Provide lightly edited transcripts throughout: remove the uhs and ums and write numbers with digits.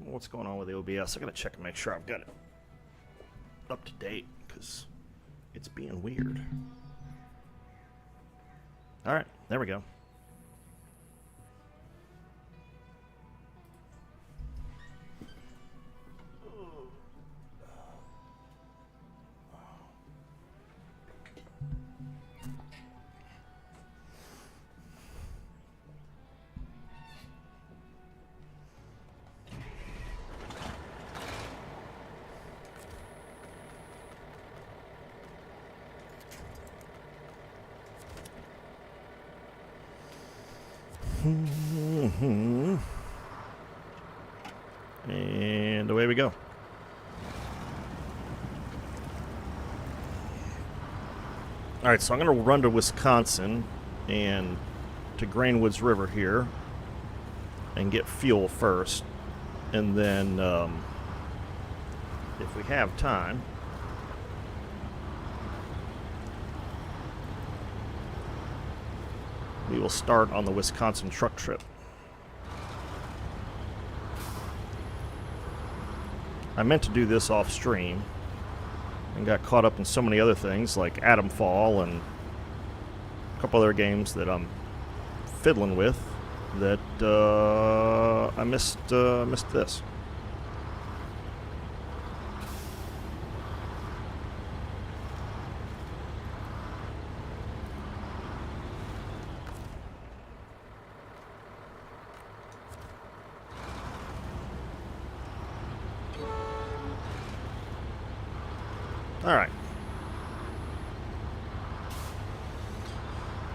What's going on with the OBS? I gotta check and make sure I've got it up to date, because it's being weird. Alright, there we go. And away we go. Alright, so I'm going to run to Wisconsin and to Grainwoods River here and get fuel first. And then, if we have time, we will start on the Wisconsin truck trip. I meant to do this off stream and got caught up in so many other things like Atomfall and a couple other games that I'm fiddling with that I missed this. All right.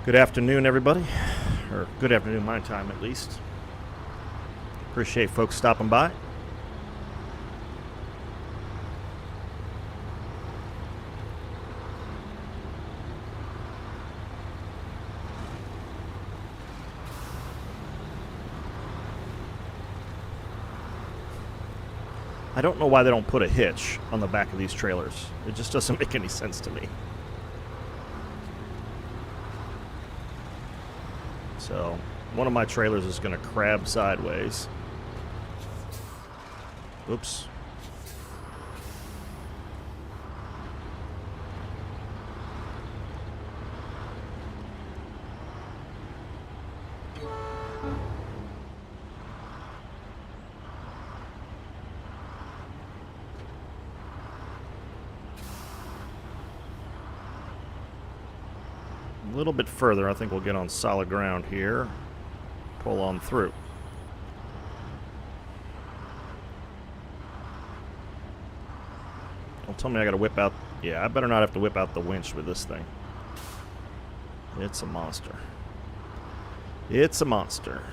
Good afternoon, everybody. Or good afternoon, my time at least. Appreciate folks stopping by. I don't know why they don't put a hitch on the back of these trailers. It just doesn't make any sense to me. So, one of my trailers is going to crab sideways. Oops. A little bit further, I think we'll get on solid ground here. Pull on through. Don't tell me I gotta whip out. Yeah, I better not have to whip out the winch with this thing. It's a monster. It's a monster.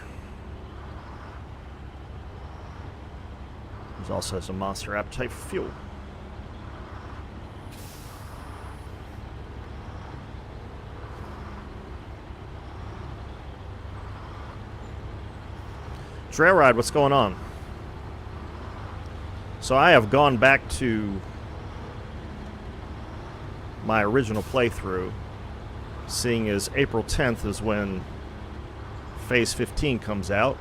There's also some monster appetite for fuel. Trail Ride, what's going on? So I have gone back to my original playthrough, seeing as April 10th is when Phase 15 comes out.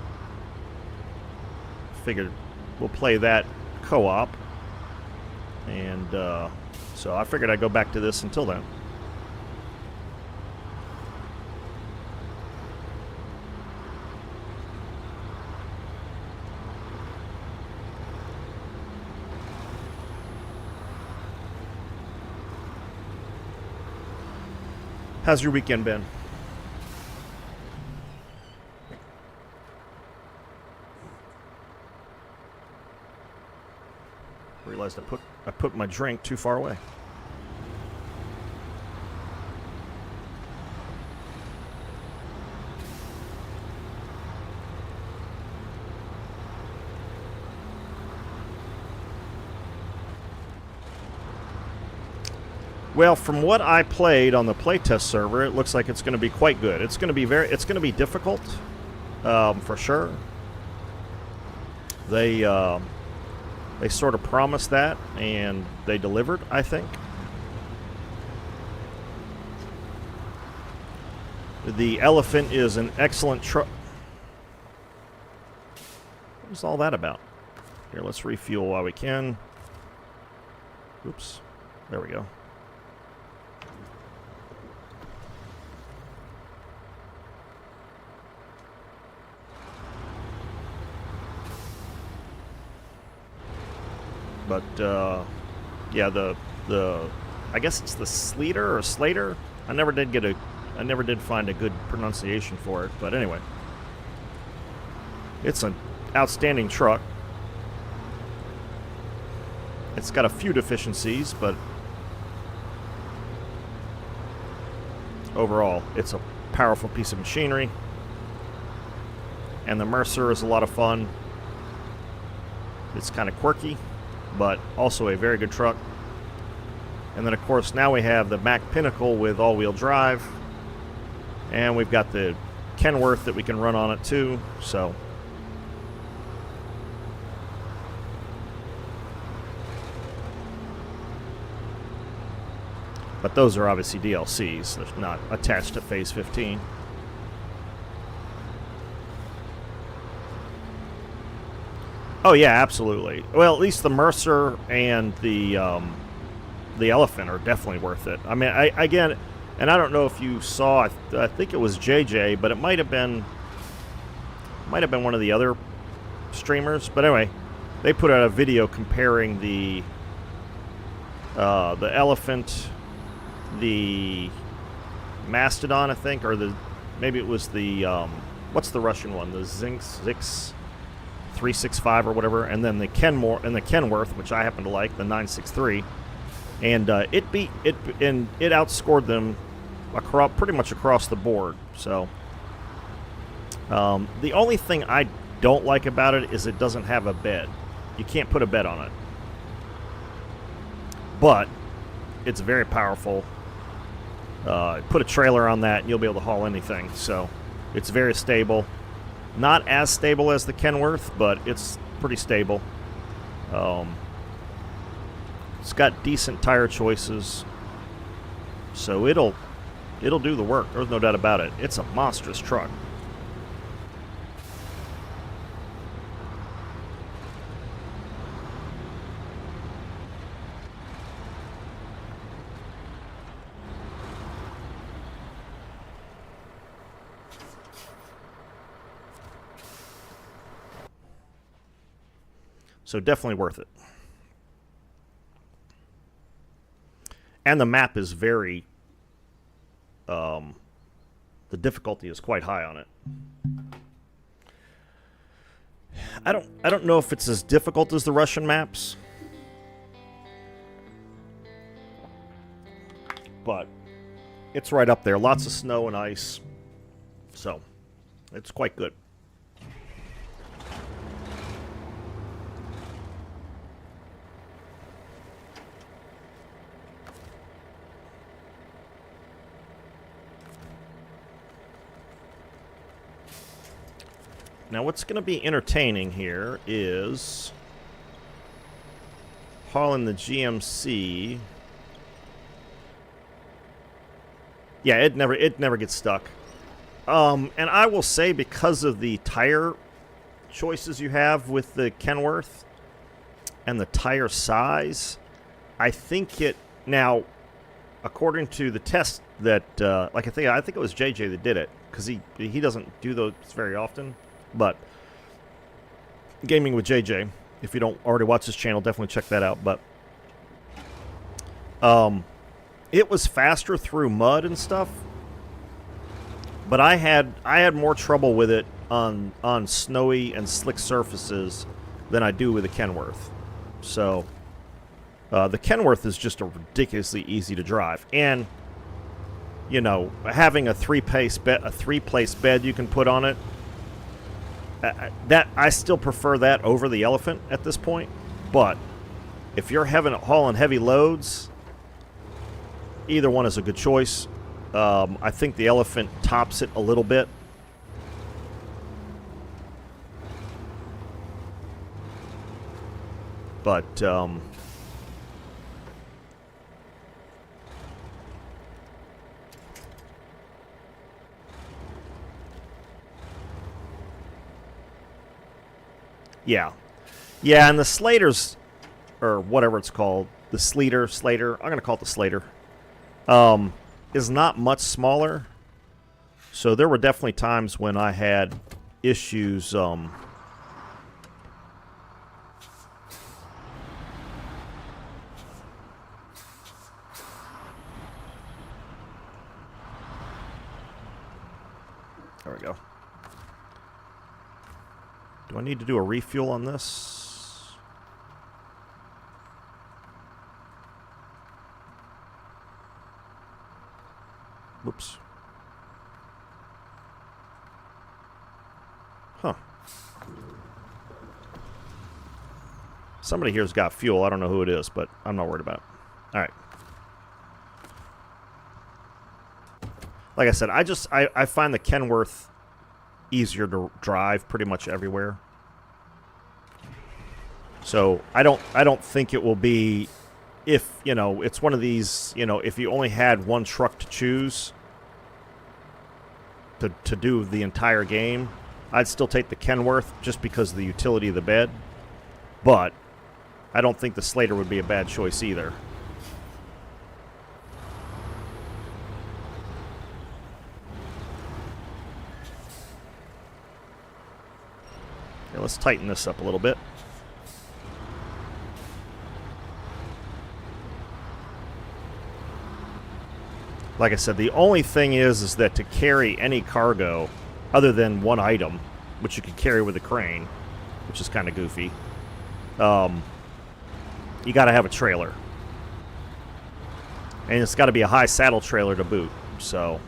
Figured we'll play that co-op, and so I figured I'd go back to this until then. How's your weekend been? Realized I put my drink too far away. Well, from what I played on the playtest server, it looks like it's going to be quite good. It's going to be difficult, for sure. They sort of promised that, and they delivered, I think. The Elephant is an excellent truck. What was all that about? Here, let's refuel while we can. Oops. There we go. But, yeah, the I guess it's the Sleater or Slater. I never did find a good pronunciation for it, but anyway. It's an outstanding truck. It's got a few deficiencies, but overall, it's a powerful piece of machinery. And the Mercer is a lot of fun. It's kind of quirky, but also a very good truck. And then, of course, now we have the Mack Pinnacle with all-wheel drive. And we've got the Kenworth that we can run on it, too. So, but those are obviously DLCs. They're not attached to Phase 15. Oh, yeah, absolutely. Well, at least the Mercer and the Elephant are definitely worth it. I mean, again, and I don't know if you saw, I think it was JJ, but it might have been one of the other streamers. But anyway, they put out a video comparing the Elephant, the Mastodon, I think, or maybe it was the what's the Russian one, the Zix 365 or whatever, and then the Kenworth, which I happen to like, the 963. And it outscored them pretty much across the board. So the only thing I don't like about it is it doesn't have a bed. You can't put a bed on it. But it's very powerful. Put a trailer on that and you'll be able to haul anything. So it's very stable. Not as stable as the Kenworth, but it's pretty stable. It's got decent tire choices, so it'll do the work. There's no doubt about it. It's a monstrous truck. So definitely worth it. And the map is very, the difficulty is quite high on it. I don't know if it's as difficult as the Russian maps, but it's right up there. Lots of snow and ice, so it's quite good. Now, what's going to be entertaining here is hauling the GMC. Yeah, it never gets stuck. And I will say, because of the tire choices you have with the Kenworth and the tire size, I think it now, according to the test that, like I think it was JJ that did it, because he doesn't do those very often. But Gaming with JJ, if you don't already watch this channel, definitely check that out. But it was faster through mud and stuff. But I had more trouble with it on snowy and slick surfaces than I do with the Kenworth. So the Kenworth is just a ridiculously easy to drive, and you know, having a three-place bed you can put on it. That I still prefer that over the Elephant at this point. But if you're hauling heavy loads, either one is a good choice. I think the Elephant tops it a little bit. But yeah. Yeah, and the Slaters, or whatever it's called, the Slater, I'm going to call it the Slater, is not much smaller. So there were definitely times when I had issues. There we go. Do I need to do a refuel on this? Whoops. Huh. Somebody here's got fuel. I don't know who it is, but I'm not worried about it. All right. Like I said, I find the Kenworth easier to drive pretty much everywhere. So I don't think it will be, if, you know, it's one of these, you know, if you only had one truck to choose to do the entire game, I'd still take the Kenworth just because of the utility of the bed. But I don't think the Slater would be a bad choice either. Okay, let's tighten this up a little bit. Like I said, the only thing is that to carry any cargo other than one item, which you can carry with a crane, which is kind of goofy, you got to have a trailer. And it's got to be a high saddle trailer to boot. So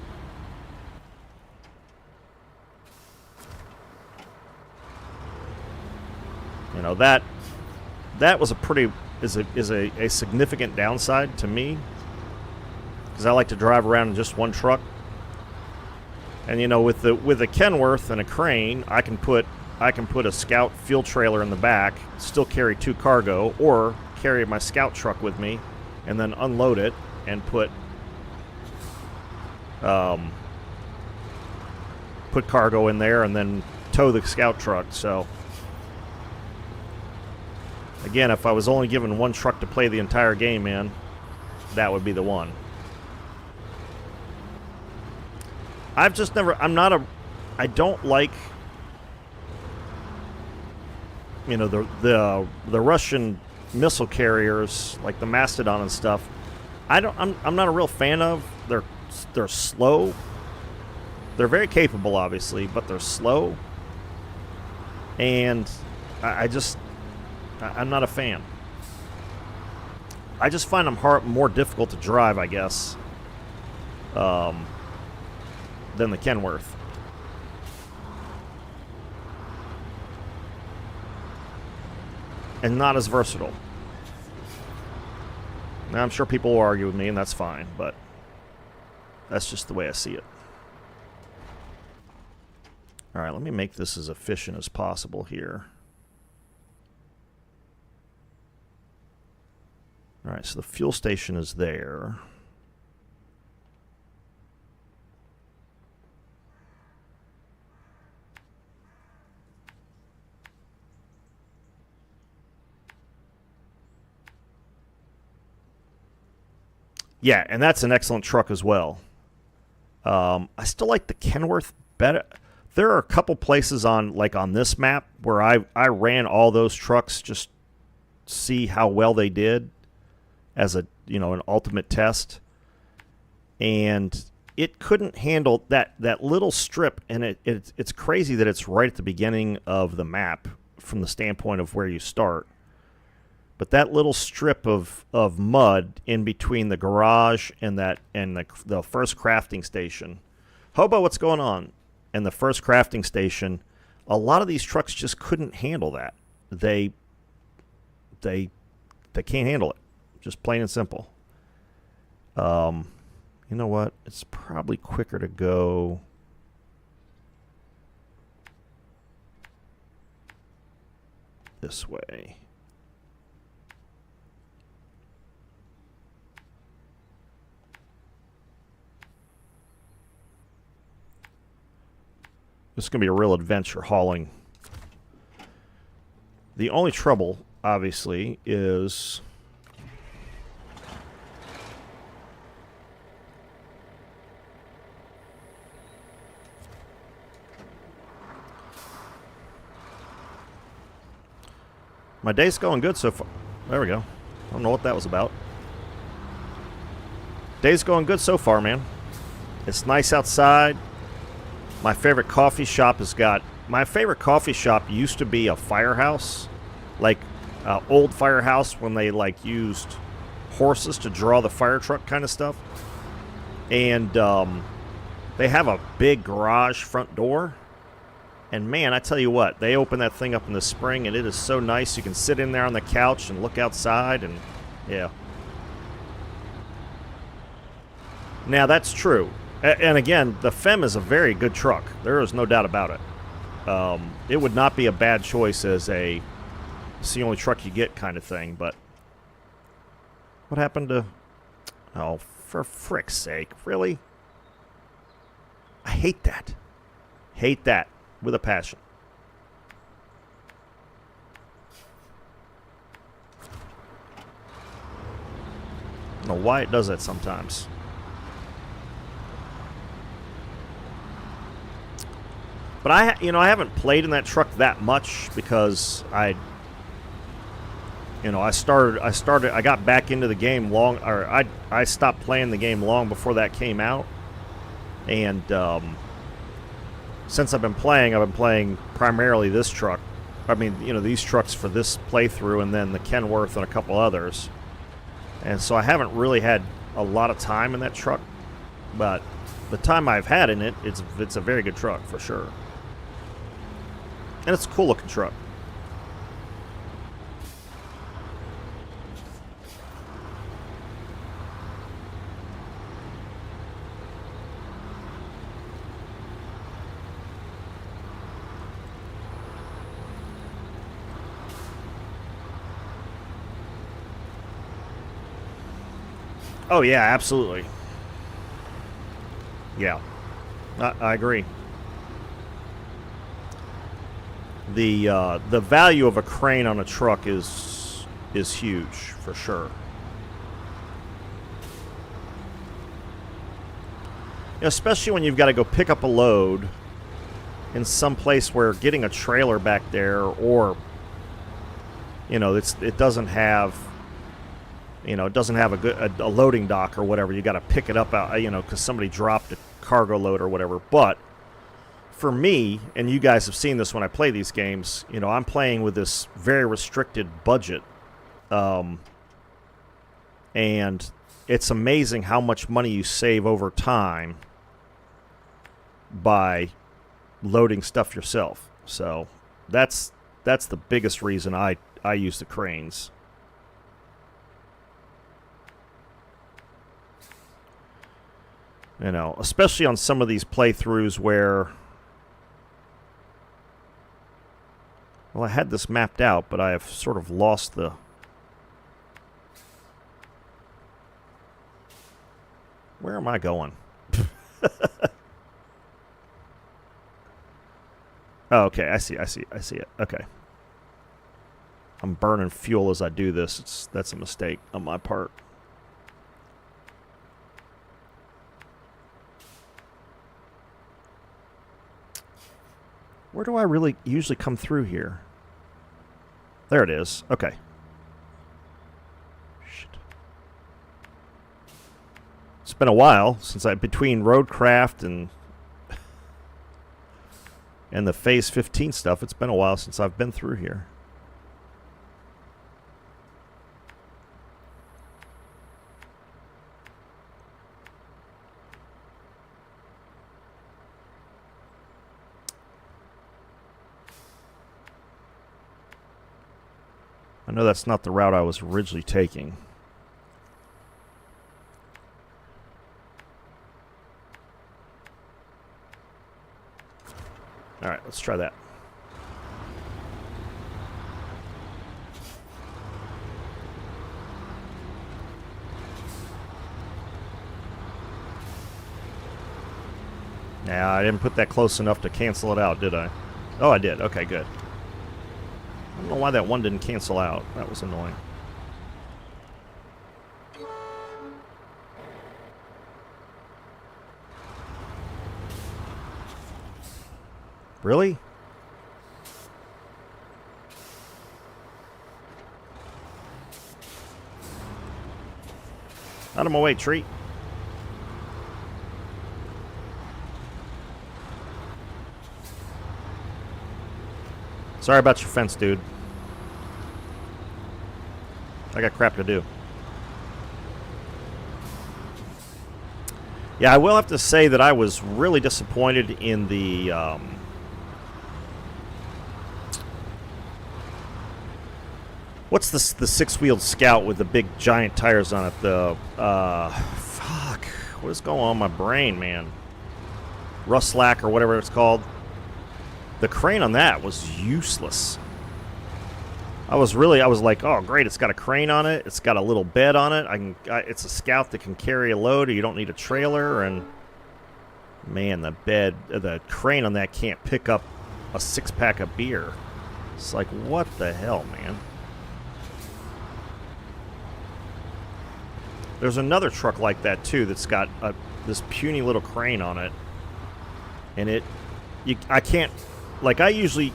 you know, that was a pretty is a significant downside to me, because I like to drive around in just one truck. And you know, with the Kenworth and a crane, I can put a Scout fuel trailer in the back, still carry 2 cargo, or carry my Scout truck with me, and then unload it and put cargo in there, and then tow the Scout truck. So again, if I was only given one truck to play the entire game in, that would be the one. I don't like, you know, the Russian missile carriers like the Mastodon and stuff. I'm not a real fan of. They're slow. They're very capable, obviously, but they're slow. And I'm not a fan. I just find them more difficult to drive, I guess, than the Kenworth. And not as versatile. Now, I'm sure people will argue with me, and that's fine, but that's just the way I see it. All right, let me make this as efficient as possible here. All right, so the fuel station is there. Yeah, and that's an excellent truck as well. I still like the Kenworth better. There are a couple places on this map where I ran all those trucks just to see how well they did as an ultimate test, and it couldn't handle that little strip. And it's crazy that it's right at the beginning of the map from the standpoint of where you start. But that little strip of mud in between the garage and the first crafting station, Hobo, what's going on? And the first crafting station, a lot of these trucks just couldn't handle that. They can't handle it, just plain and simple. You know what? It's probably quicker to go this way. This is going to be a real adventure hauling The only trouble, obviously, is my day's going good so far. There we go. I don't know what that was about. Day's going good so far, man. It's nice outside. My favorite coffee shop has got... My favorite coffee shop used to be a firehouse. Like, old firehouse when they, like, used horses to draw the fire truck kind of stuff. And they have a big garage front door. And, man, I tell you what, they open that thing up in the spring, and it is so nice. You can sit in there on the couch and look outside, and, yeah. Now, that's true. And, again, the Fem is a very good truck. There is no doubt about it. It would not be a bad choice as a it's the only truck you get kind of thing, but what happened to... Oh, for frick's sake, really? I hate that. Hate that with a passion. I don't know why it does that sometimes. But I haven't played in that truck that much because I got back into the game I stopped playing the game long before that came out. And since I've been playing primarily this truck. I mean, these trucks for this playthrough, and then the Kenworth and a couple others. And so I haven't really had a lot of time in that truck, but the time I've had in it, it's a very good truck for sure. And it's a cool looking truck. Oh yeah, absolutely. Yeah, I agree. The value of a crane on a truck is huge for sure. Especially when you've got to go pick up a load in some place where getting a trailer back there, or it doesn't have a loading dock or whatever. You got to pick it up out, because somebody dropped a cargo load or whatever. But for me, and you guys have seen this when I play these games, I'm playing with this very restricted budget. And it's amazing how much money you save over time by loading stuff yourself. So that's the biggest reason I use the cranes. Especially on some of these playthroughs where... Well, I had this mapped out, but I have sort of lost the... Where am I going? Oh, okay, I see it. Okay. I'm burning fuel as I do this. That's a mistake on my part. Where do I really usually come through here? There it is. Okay. Shit. It's been a while since between Roadcraft and the Phase 15 stuff, it's been a while since I've been through here. I know that's not the route I was originally taking. All right, let's try that. Nah, I didn't put that close enough to cancel it out, did I? Oh, I did. Okay, good. I don't know why that one didn't cancel out. That was annoying. Really? Out of my way, tree. Sorry about your fence, dude. I got crap to do. Yeah, I will have to say that I was really disappointed in the what's the six-wheeled Scout with the big giant tires on it? The fuck, what is going on in my brain, man? Ruslack or whatever it's called. The crane on that was useless. I was like, oh great, it's got a crane on it. It's got a little bed on it. It's a Scout that can carry a load, or you don't need a trailer. And man, the crane on that can't pick up a 6-pack of beer. It's like, what the hell, man? There's another truck like that too that's got this puny little crane on it, and I can't. Like, I usually...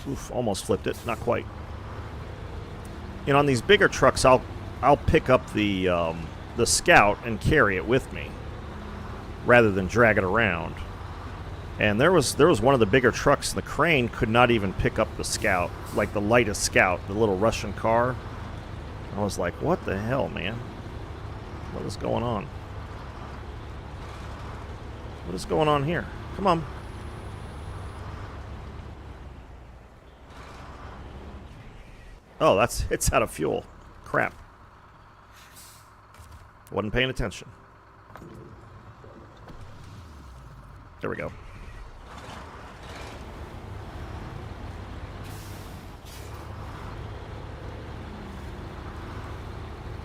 Oof, almost flipped it. Not quite. You know, on these bigger trucks, I'll pick up the Scout and carry it with me, rather than drag it around. And there was one of the bigger trucks, and the crane could not even pick up the Scout, like the lightest Scout, the little Russian car. I was like, what the hell, man? What is going on? What is going on here? Come on. Oh, it's out of fuel. Crap. Wasn't paying attention. There we go.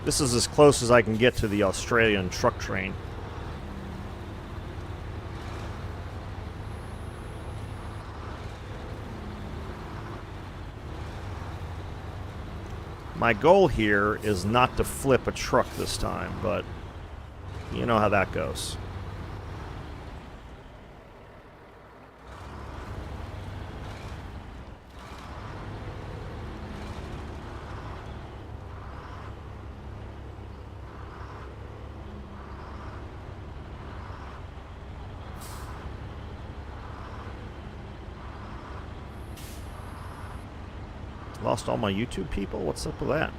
This is as close as I can get to the Australian truck train. My goal here is not to flip a truck this time, but you know how that goes. Lost all my YouTube people? What's up with that?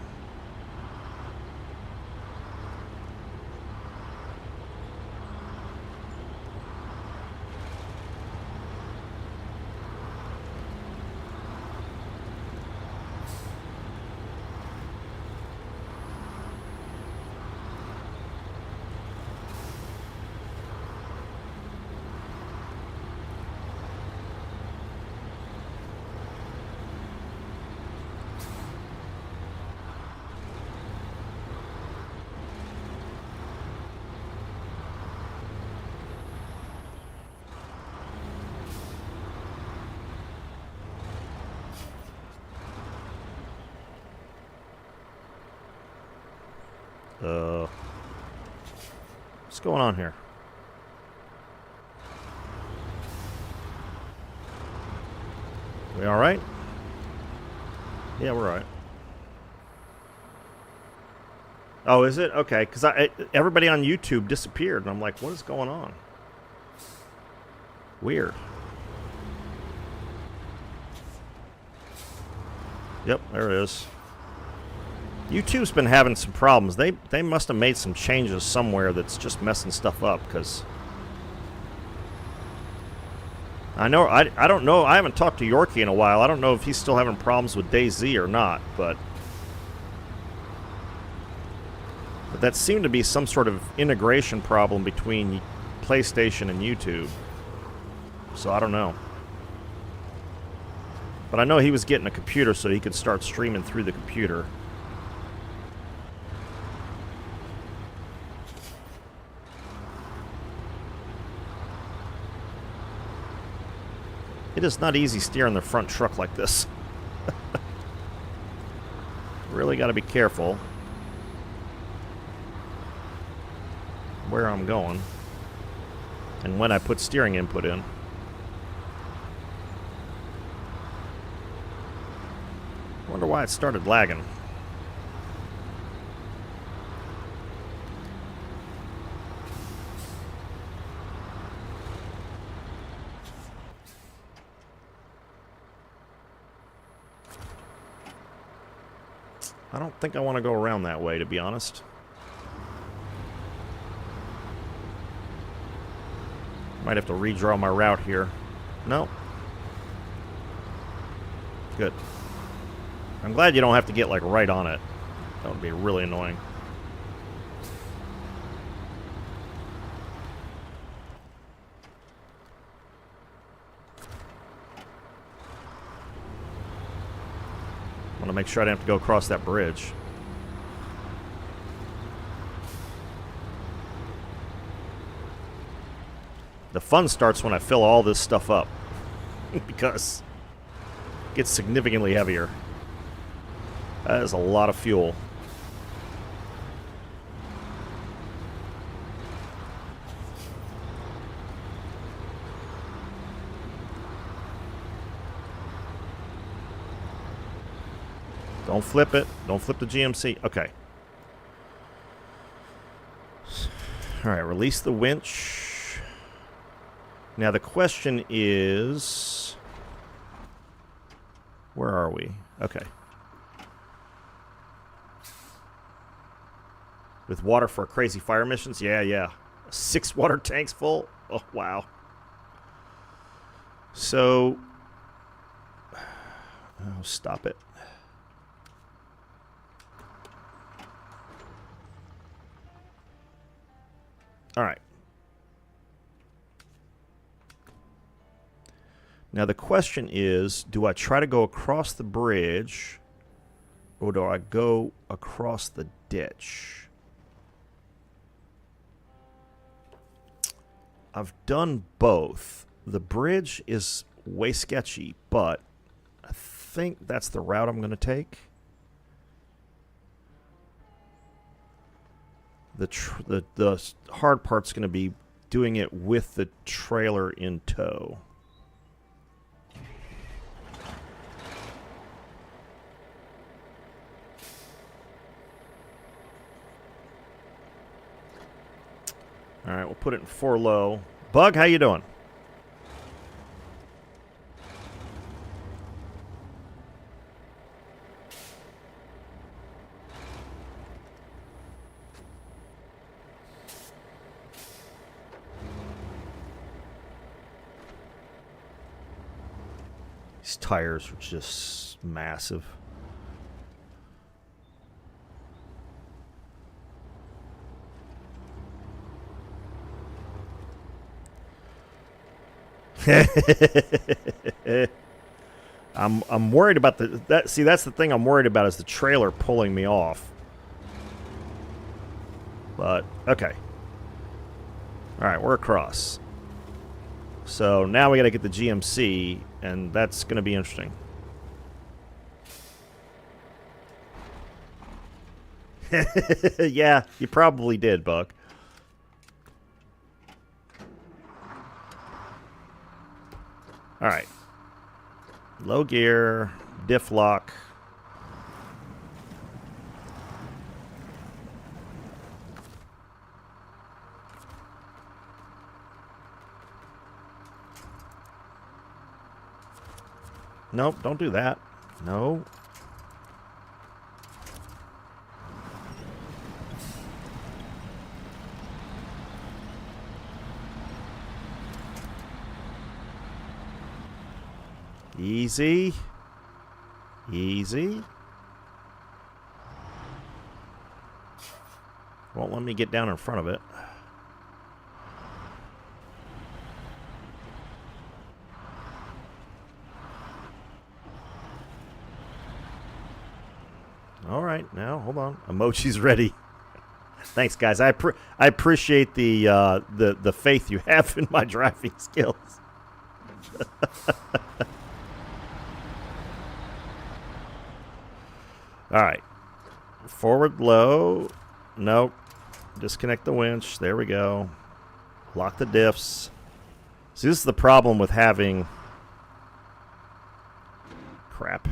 What's going on here? We all right? Yeah, we're all right. Oh, is it? Okay, because everybody on YouTube disappeared, and I'm like, what is going on? Weird. Yep, there it is. YouTube's been having some problems. They must have made some changes somewhere that's just messing stuff up, because I don't know. I haven't talked to Yorkie in a while. I don't know if he's still having problems with DayZ or not, but that seemed to be some sort of integration problem between PlayStation and YouTube. So I don't know. But I know he was getting a computer so he could start streaming through the computer. It is not easy steering the front truck like this. Really got to be careful where I'm going and when I put steering input in. Wonder why it started lagging. I don't think I want to go around that way, to be honest. Might have to redraw my route here. No. Good. I'm glad you don't have to get, like, right on it. That would be really annoying. I want to make sure I don't have to go across that bridge. The fun starts when I fill all this stuff up. Because it gets significantly heavier. That is a lot of fuel. Don't flip it. Don't flip the GMC. Okay. All right, release the winch. Now the question is, where are we? Okay. With water for crazy fire missions? Yeah. 6 water tanks full? Oh, wow. So, oh, stop it. All right. Now the question is, do I try to go across the bridge or do I go across the ditch? I've done both. The bridge is way sketchy, but I think that's the route I'm going to take. The hard part's going to be doing it with the trailer in tow. All right, we'll put it in 4 low. Bug, how you doing? These tires are just massive. I'm worried about that's the thing I'm worried about is the trailer pulling me off. But okay. All right, we're across. So now we got to get the GMC, and that's going to be interesting. Yeah, you probably did, Buck. All right. Low gear, diff lock. Nope, don't do that. No. Easy. Easy. Won't let me get down in front of it. All right, now hold on. Emoji's ready. Thanks, guys. I appreciate the faith you have in my driving skills. All right. Forward low. Nope. Disconnect the winch. There we go. Lock the diffs. See, this is the problem with having... Crap.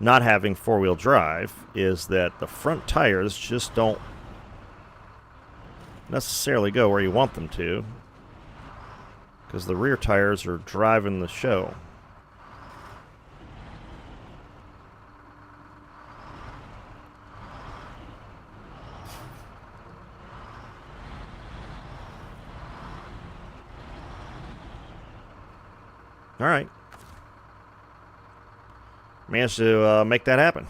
Not having four-wheel drive is that the front tires just don't necessarily go where you want them to, because the rear tires are driving the show. All right. Managed to make that happen.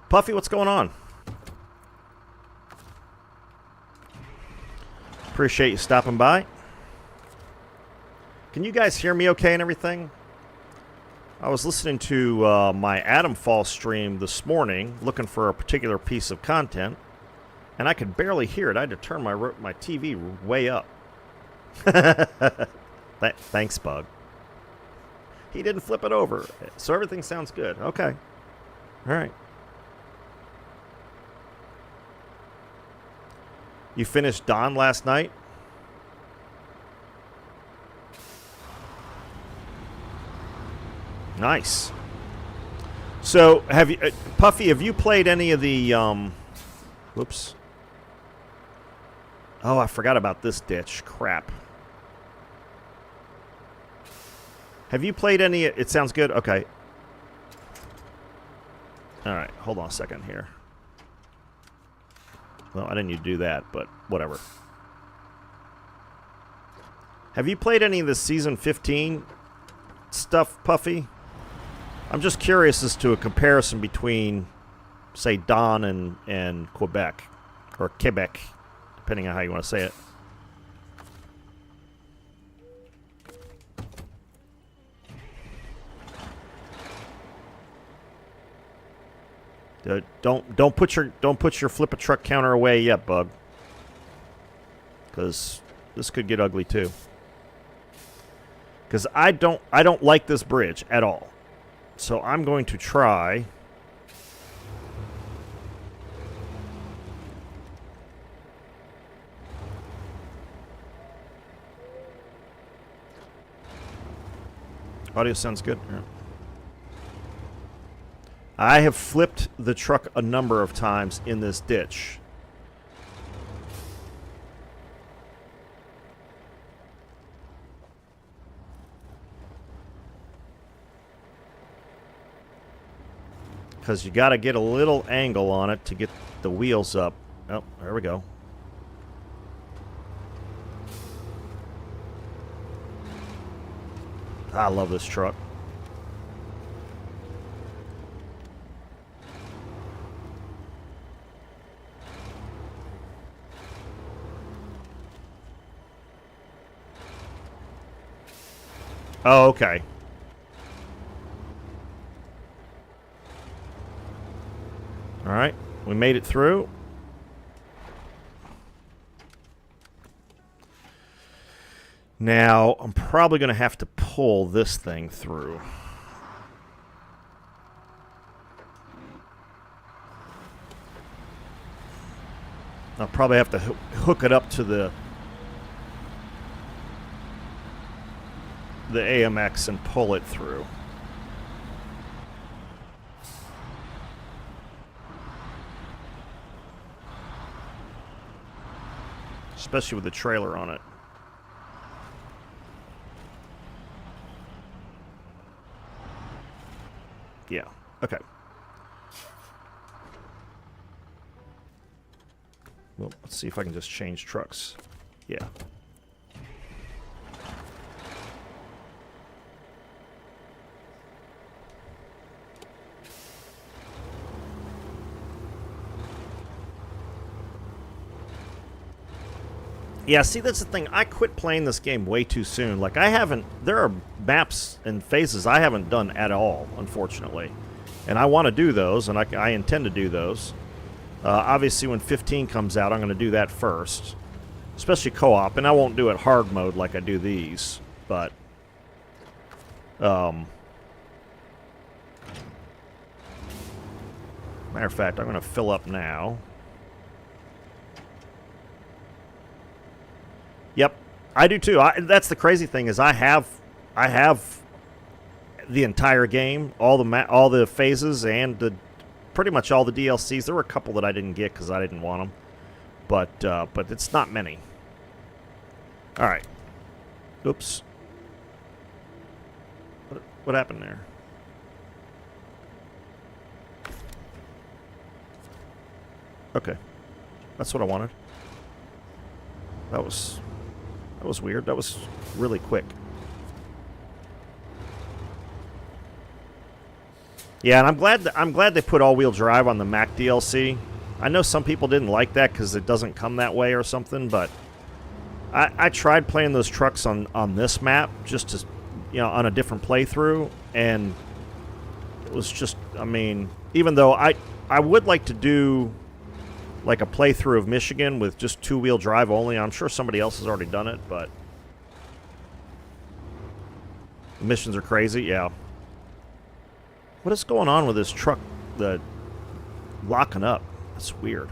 Puffy, what's going on? Appreciate you stopping by. Can you guys hear me okay and everything? I was listening to my Atom Fall stream this morning, looking for a particular piece of content, and I could barely hear it. I had to turn my TV way up. Thanks, Bug. He didn't flip it over, so everything sounds good. Okay. All right. You finished Dawn last night? Nice. So, have you, Puffy, have you played any of the, whoops. Oh, I forgot about this ditch. Crap. Have you played any... It sounds good? Okay. Alright, hold on a second here. Well, I didn't need to do that, but whatever. Have you played any of the Season 15 stuff, Puffy? I'm just curious as to a comparison between, say, Dawn and Quebec. Or Quebec, depending on how you want to say it. Don't put your flip a truck counter away yet, Bug, because this could get ugly too. Because I don't like this bridge at all, so I'm going to try. Audio sounds good. Yeah. I have flipped the truck a number of times in this ditch. Because you got to get a little angle on it to get the wheels up. Oh, there we go. I love this truck. Oh, okay. All right, we made it through. Now, I'm probably going to have to pull this thing through. I'll probably have to hook it up to the AMX and pull it through. Especially with the trailer on it. Yeah, okay. Well, let's see if I can just change trucks. Yeah. Yeah, see, that's the thing. I quit playing this game way too soon. Like, there are maps and phases I haven't done at all, unfortunately. And I want to do those, and I intend to do those. Obviously, when 15 comes out, I'm going to do that first. Especially co-op, and I won't do it hard mode like I do these, but... matter of fact, I'm going to fill up now. Yep, I do too. That's the crazy thing is I have the entire game, all the phases, and pretty much all the DLCs. There were a couple that I didn't get because I didn't want them, but it's not many. All right. Oops. What happened there? Okay, that's what I wanted. That was weird. That was really quick. Yeah, and I'm glad they put all-wheel drive on the Mac DLC. I know some people didn't like that because it doesn't come that way or something, but I tried playing those trucks on this map just to, on a different playthrough, and it was just, I mean, even though I would like to do like a playthrough of Michigan with just two-wheel drive only. I'm sure somebody else has already done it, but the missions are crazy, yeah. What is going on with this truck, the locking up? That's weird.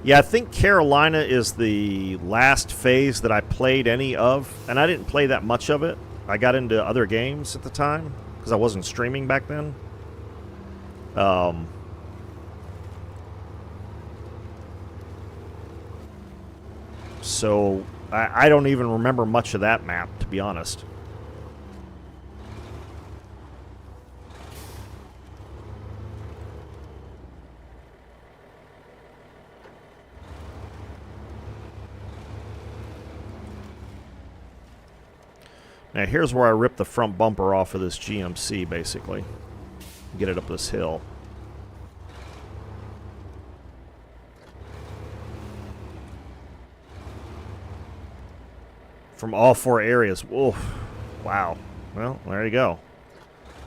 Yeah, I think Carolina is the last phase that I played any of, and I didn't play that much of it. I got into other games at the time because I wasn't streaming back then. So I don't even remember much of that map, to be honest. Now here's where I rip the front bumper off of this GMC, basically. Get it up this hill. From all four areas. Whoa. Wow. Well, there you go.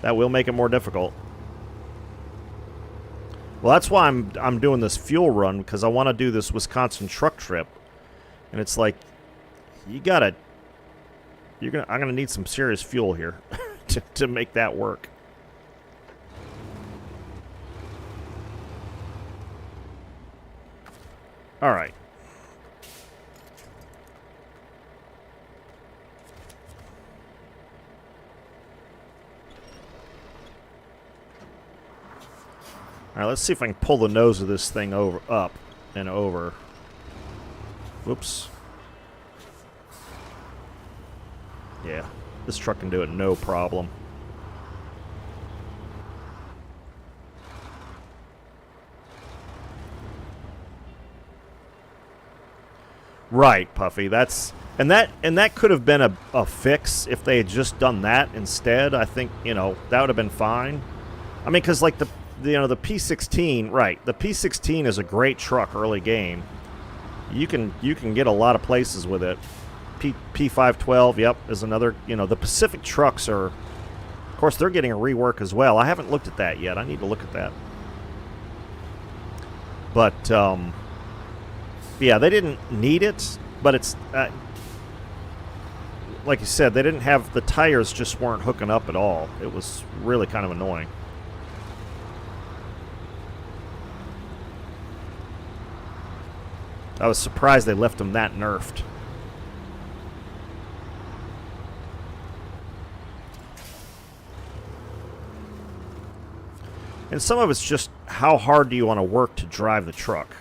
That will make it more difficult. Well, that's why I'm doing this fuel run, because I want to do this Wisconsin truck trip. And it's like, I'm gonna need some serious fuel here to make that work. All right. All right, let's see if I can pull the nose of this thing up and over. Whoops. Yeah, this truck can do it no problem. Right, Puffy. And that could have been a fix if they had just done that instead. I think, that would have been fine. I mean, because like the P16, right? The P16 is a great truck early game. You can get a lot of places with it. P512, yep, is another. The Pacific trucks are, of course, they're getting a rework as well. I haven't looked at that yet. I need to look at that. But yeah, they didn't need it. But it's like you said, they didn't have the tires. Just weren't hooking up at all. It was really kind of annoying. I was surprised they left them that nerfed. And some of it's just how hard do you want to work to drive the truck.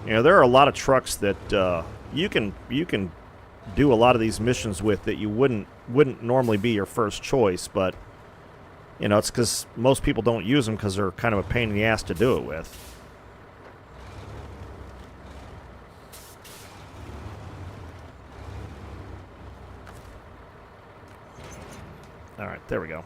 There are a lot of trucks that you can do a lot of these missions with that you wouldn't normally be your first choice, but it's because most people don't use them because they're kind of a pain in the ass to do it with. All right, there we go.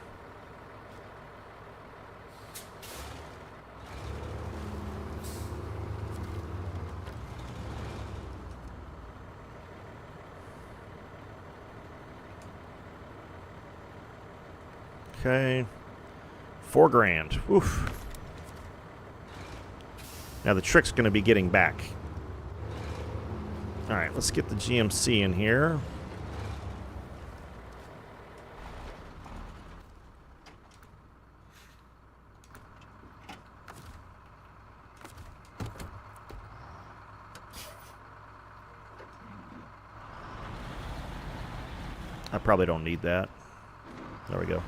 Okay. $4 grand. Oof. Now the trick's going to be getting back. Alright, let's get the GMC in here. I probably don't need that. There we go.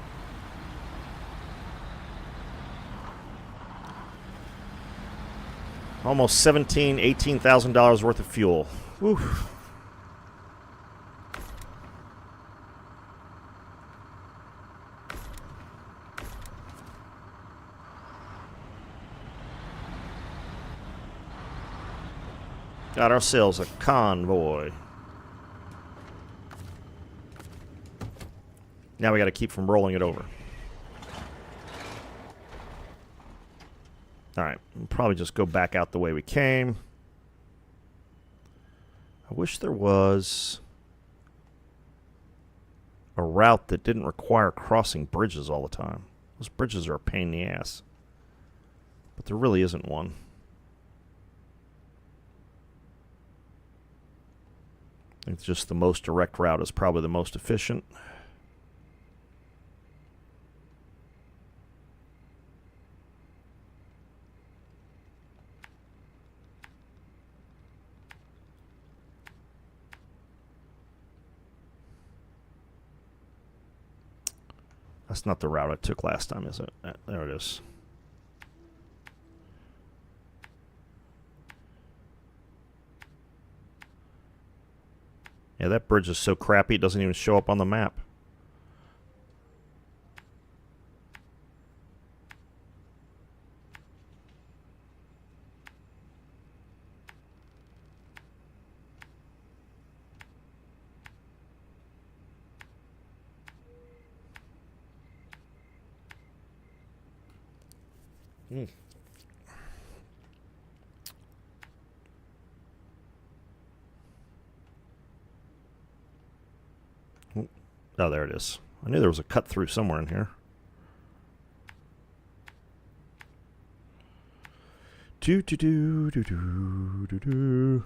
Almost $18,000 worth of fuel. Whew. Got ourselves a convoy. Now we got to keep from rolling it over. Alright, we'll probably just go back out the way we came. I wish there was a route that didn't require crossing bridges all the time. Those bridges are a pain in the ass. But there really isn't one. I think just the most direct route is probably the most efficient. That's not the route I took last time, is it? There it is. Yeah, that bridge is so crappy it doesn't even show up on the map. Oh, there it is. I knew there was a cut through somewhere in here. Do do do do do do do.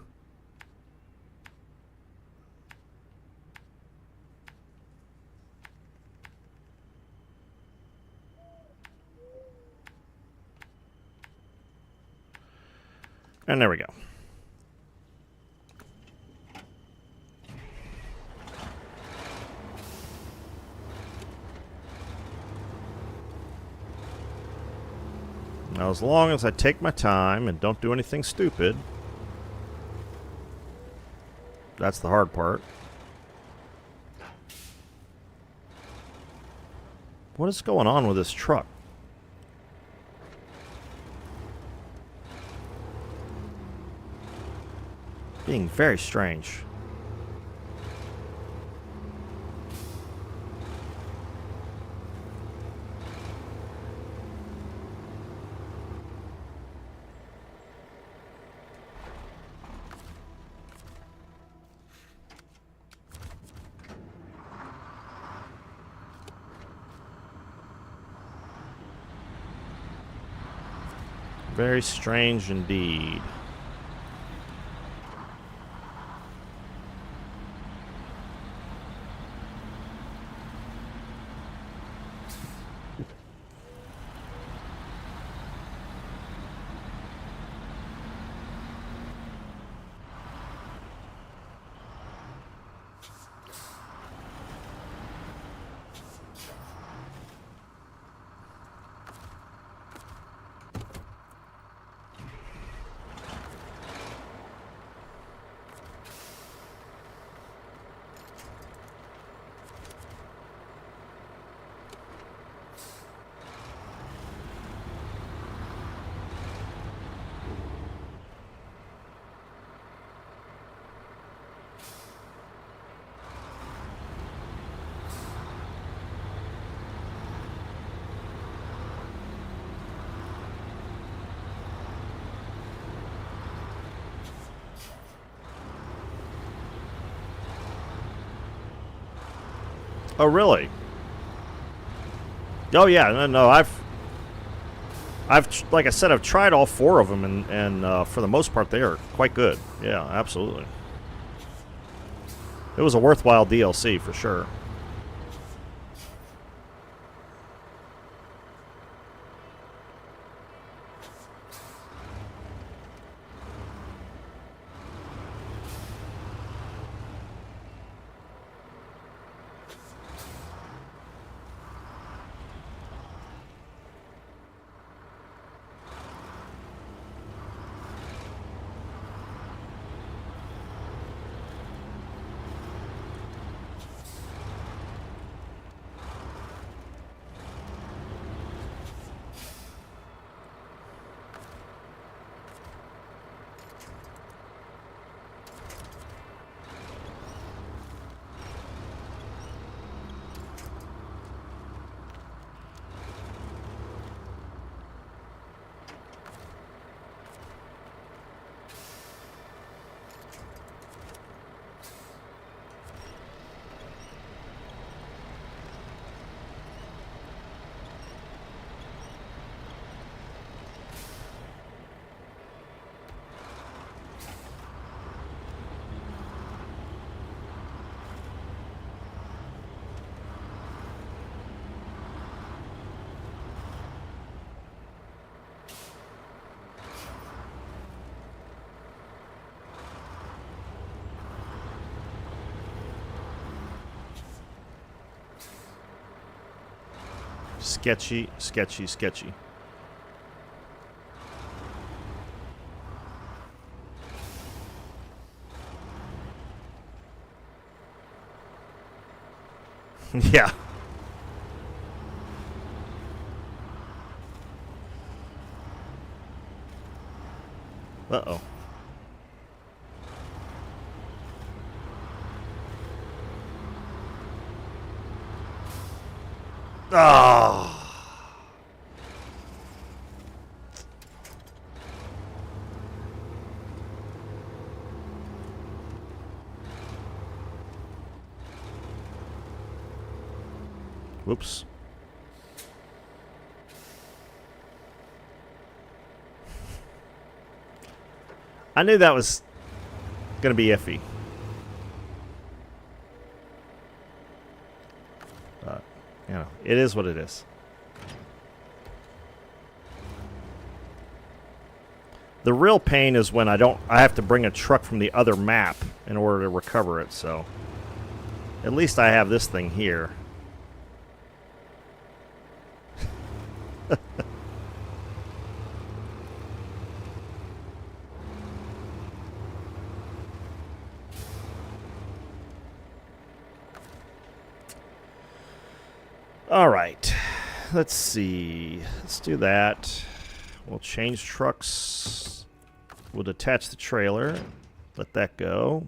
And there we go. Now, as long as I take my time and don't do anything stupid, that's the hard part. What is going on with this truck? Being very strange. Very strange indeed. Oh, really? Oh yeah, no, like I said, I've tried all 4 of them, and for the most part, they are quite good. Yeah, absolutely. It was a worthwhile DLC for sure. Sketchy, sketchy, sketchy. Yeah. Uh-oh. Ah. Whoops. I knew that was going to be iffy. But, you know, it is what it is. The real pain is when I have to bring a truck from the other map in order to recover it, so at least I have this thing here. All right, let's see. Let's do that. We'll change trucks. We'll detach the trailer. Let that go.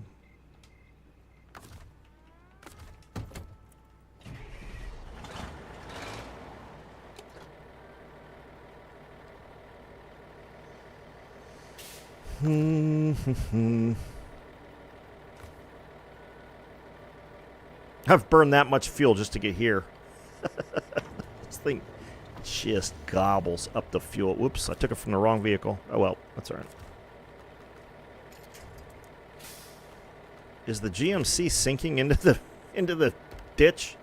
I've burned that much fuel just to get here. This thing just gobbles up the fuel. Whoops, I took it from the wrong vehicle. Oh well, that's all right. Is the GMC sinking into the ditch?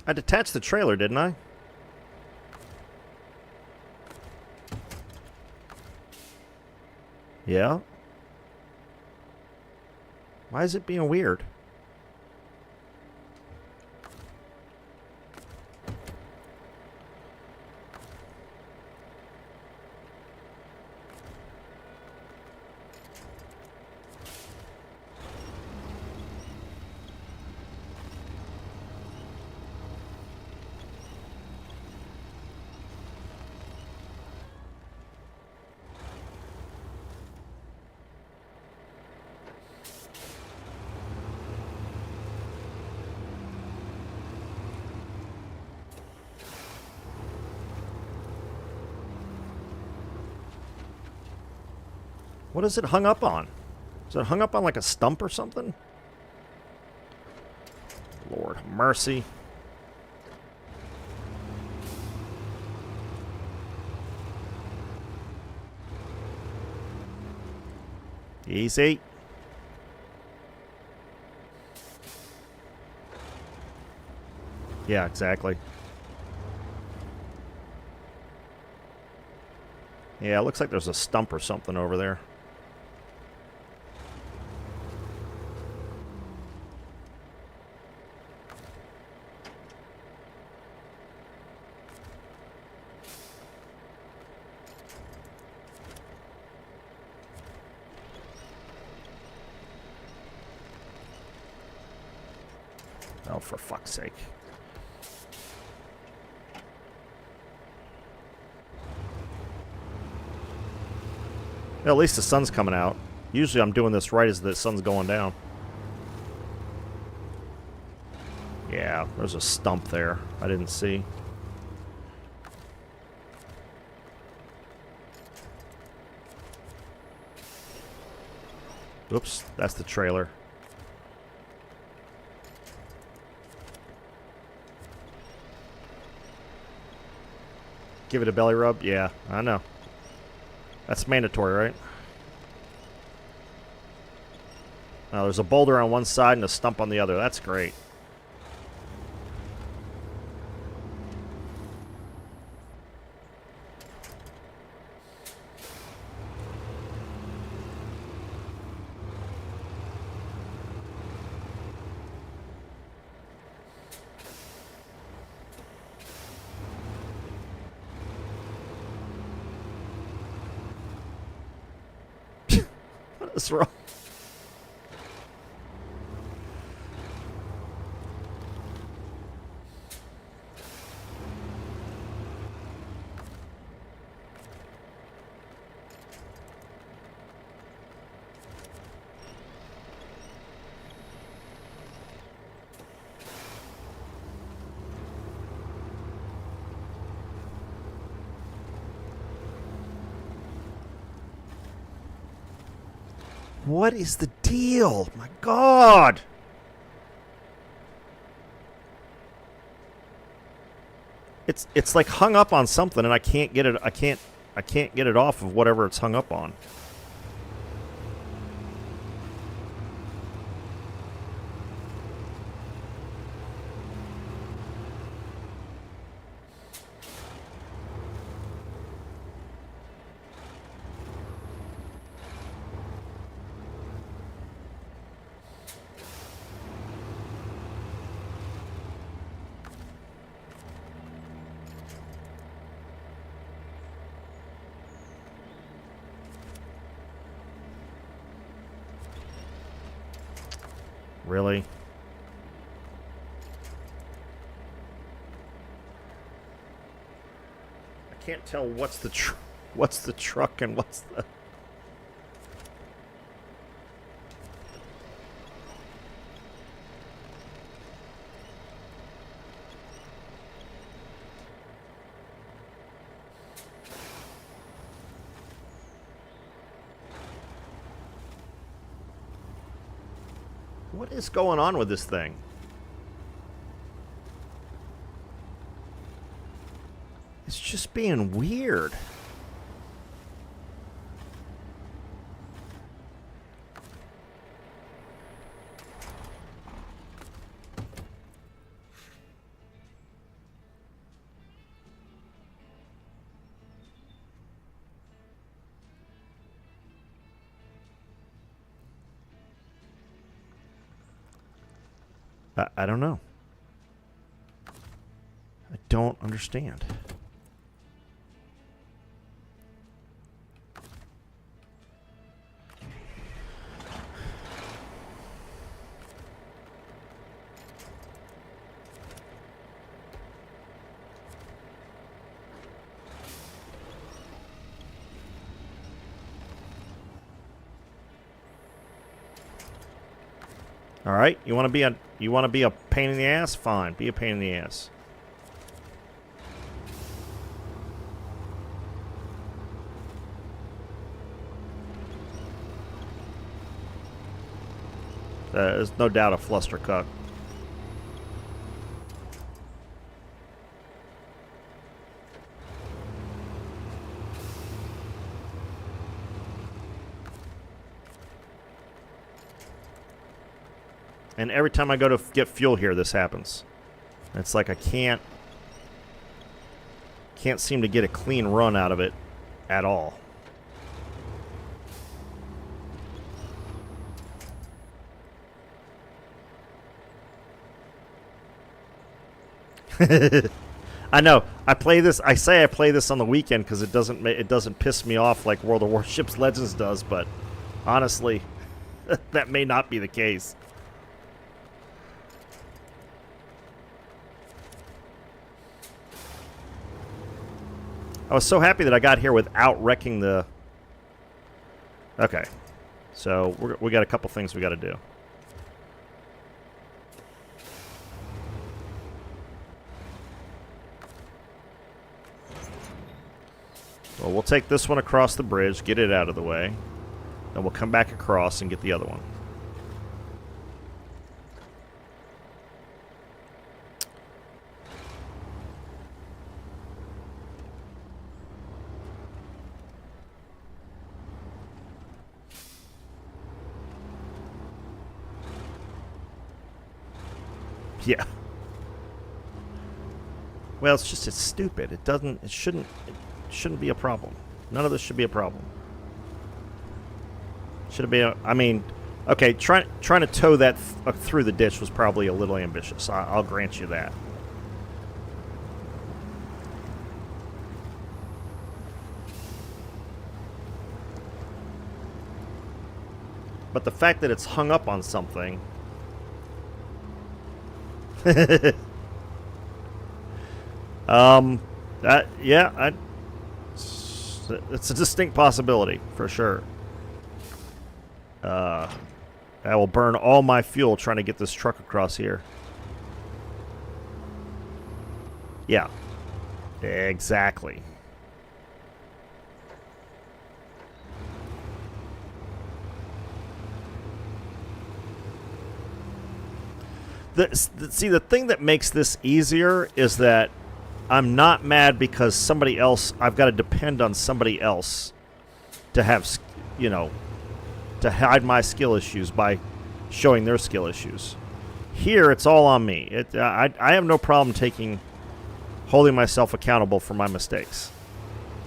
I detached the trailer, didn't I? Yeah. Why is it being weird? What is it hung up on? Is it hung up on like a stump or something? Lord mercy. Easy. Yeah, exactly. Yeah, it looks like there's a stump or something over there. Oh, for fuck's sake. Well, at least the sun's coming out. Usually I'm doing this right as the sun's going down. Yeah, there's a stump there I didn't see. Oops, that's the trailer. Give it a belly rub? Yeah, I know. That's mandatory, right? Oh, there's a boulder on one side and a stump on the other. That's great. What is wrong? What is the deal? My God! It's like hung up on something, and I can't get it. I can't get it off of whatever it's hung up on. Really? I can't tell what's the truck and what's the... What is going on with this thing? It's just being weird. I don't know. I don't understand. All right, you want to be a pain in the ass? Fine, be a pain in the ass. There's no doubt a flustercuck. And every time I go to get fuel here, this happens. It's like I can't seem to get a clean run out of it at all. I know. I play this. I say I play this on the weekend because it doesn't piss me off like World of Warships Legends does. But honestly, that may not be the case. I was so happy that I got here without wrecking the... Okay. So we got a couple things we got to do. Well, we'll take this one across the bridge, get it out of the way. Then we'll come back across and get the other one. Yeah. Well, it's stupid. It shouldn't be a problem. None of this should be a problem. Should it be I mean, okay, trying to tow that through the ditch was probably a little ambitious. I'll grant you that. But the fact that it's hung up on something... yeah, it's a distinct possibility for sure. I will burn all my fuel trying to get this truck across here. Yeah, exactly. See, the thing that makes this easier is that I'm not mad because somebody else, I've got to depend on somebody else to have, you know, to hide my skill issues by showing their skill issues. Here, it's all on me. I have no problem holding myself accountable for my mistakes.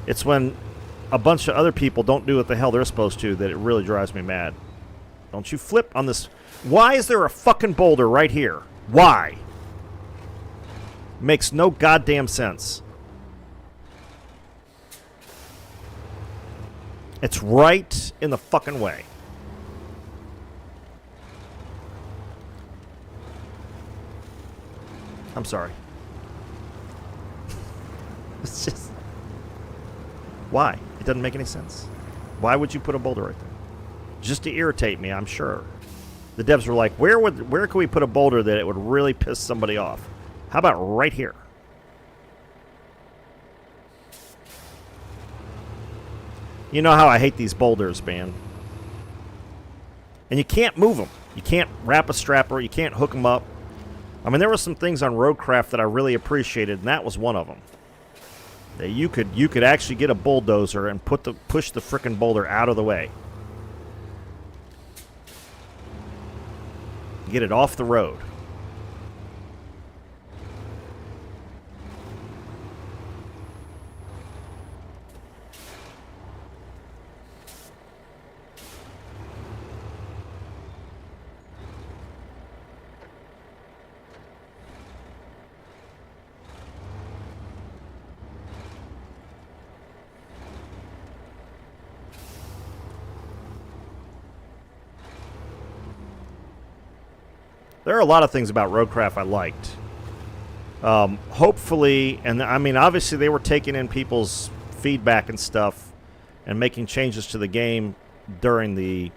It's when a bunch of other people don't do what the hell they're supposed to that it really drives me mad. Don't you flip on this. Why is there a fucking boulder right here? Why? Makes no goddamn sense. It's right in the fucking way. I'm sorry. It's just... Why? It doesn't make any sense. Why would you put a boulder right there? Just to irritate me, I'm sure. The devs were like, where can we put a boulder that it would really piss somebody off? How about right here? You know how I hate these boulders, man. And you can't move them. You can't wrap a strapper. You can't hook them up. I mean, there were some things on Roadcraft that I really appreciated, and that was one of them. That you could actually get a bulldozer and push the frickin' boulder out of the way. Get it off the road. There are a lot of things about Roadcraft I liked. Hopefully, and I mean, obviously they were taking in people's feedback and stuff and making changes to the game during the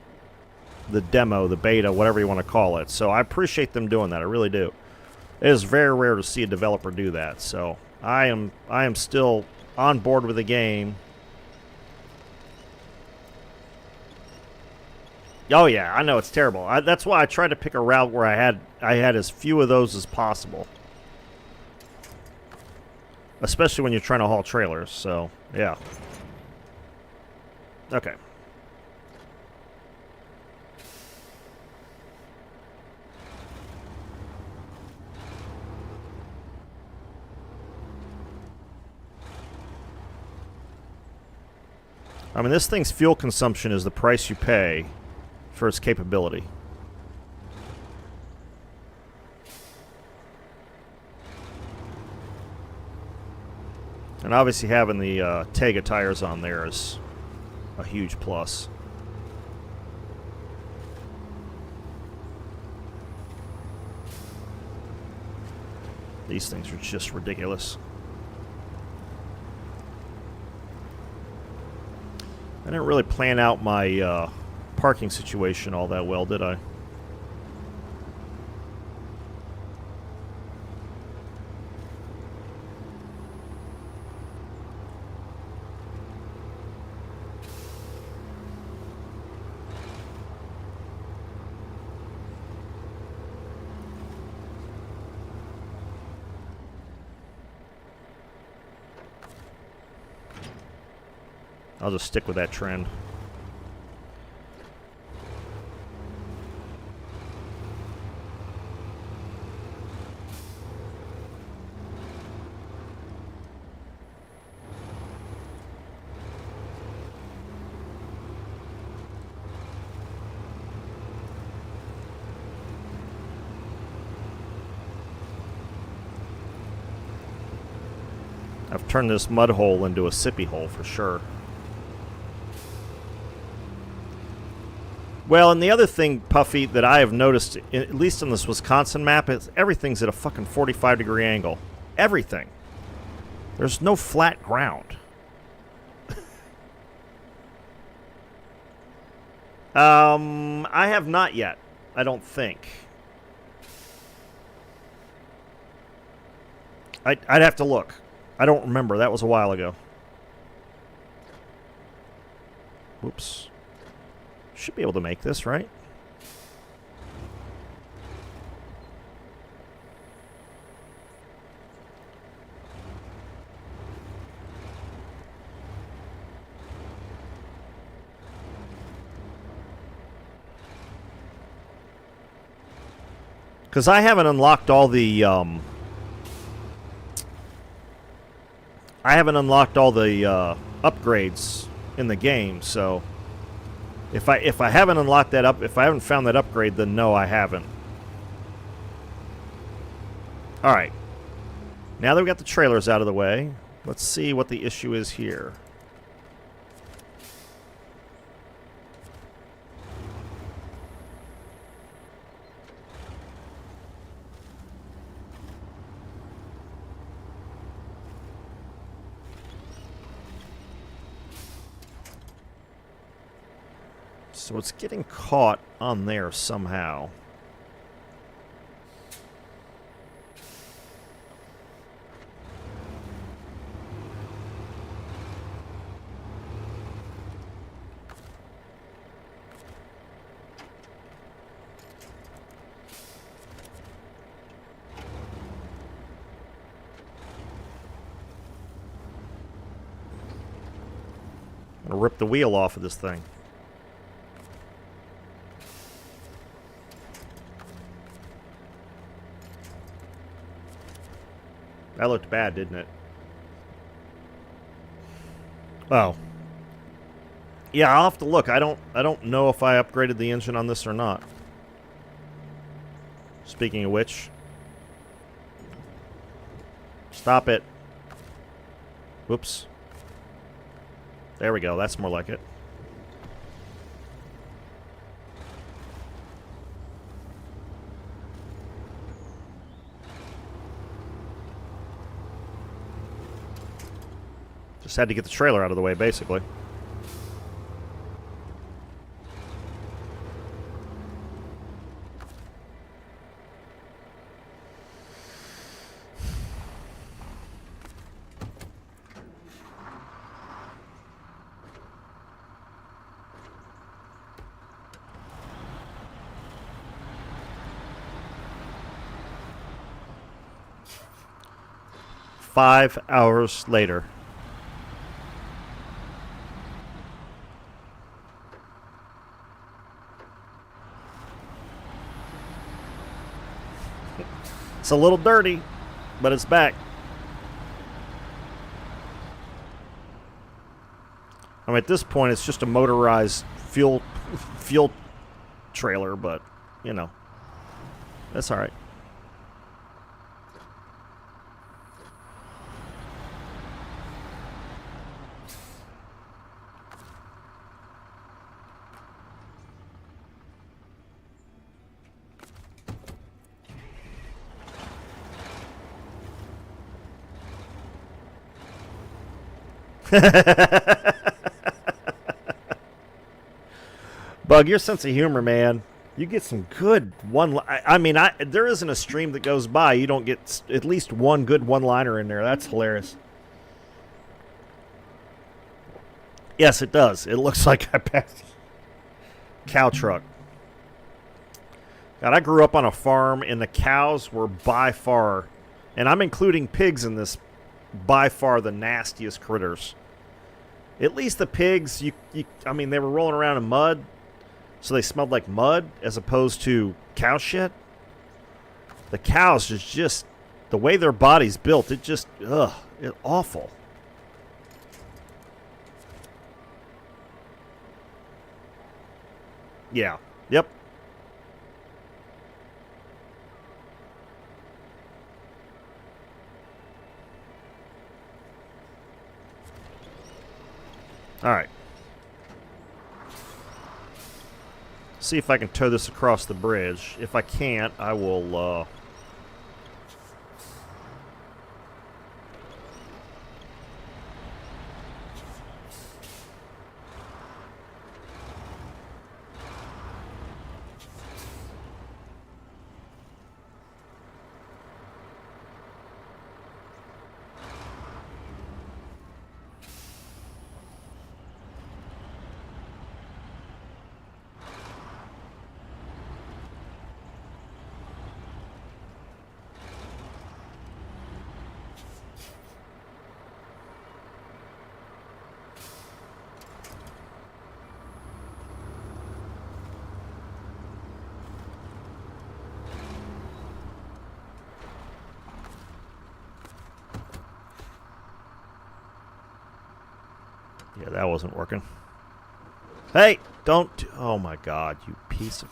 demo, the beta, whatever you want to call it. So I appreciate them doing that. I really do. It is very rare to see a developer do that. So I am still on board with the game. Oh yeah, I know it's terrible. That's why I tried to pick a route where I had as few of those as possible, especially when you're trying to haul trailers. So yeah. Okay. I mean, this thing's fuel consumption is the price you pay for its capability. And obviously having the Tega tires on there is a huge plus. These things are just ridiculous. I didn't really plan out my parking situation all that well, did I? I'll just stick with that trend. I've turned this mud hole into a sippy hole for sure. Well, and the other thing, Puffy, that I have noticed, at least on this Wisconsin map, is everything's at a fucking 45-degree angle. Everything. There's no flat ground. I have not yet. I don't think. I'd have to look. I don't remember. That was a while ago. Whoops. Should be able to make this, right? Because I haven't unlocked all the upgrades in the game, so if I haven't unlocked that up, if I haven't found that upgrade, then no, I haven't. All right. Now that we got the trailers out of the way, let's see what the issue is here. So it's getting caught on there somehow. I'm gonna rip the wheel off of this thing. That looked bad, didn't it? Oh. Yeah, I'll have to look. I don't know if I upgraded the engine on this or not. Speaking of which. Stop it. Whoops. There we go. That's more like it. Just had to get the trailer out of the way, basically. 5 hours later. It's a little dirty, but it's back. I mean, at this point, it's just a motorized fuel trailer, but, you know, that's all right. Bug, your sense of humor, man. You get some good I mean, there isn't a stream that goes by you don't get at least one good one-liner in there. That's hilarious. Yes, it does. It looks like I passed cow truck. God, I grew up on a farm, and the cows were by far, and I'm including pigs in this, by far the nastiest critters. At least the pigs, I mean, they were rolling around in mud, so they smelled like mud as opposed to cow shit. The cows is just, the way their body's built, it just, it's awful. Yeah. Yep. All right. See if I can tow this across the bridge. If I can't, I will, yeah, that wasn't working. Hey, don't. Oh my God, you piece of.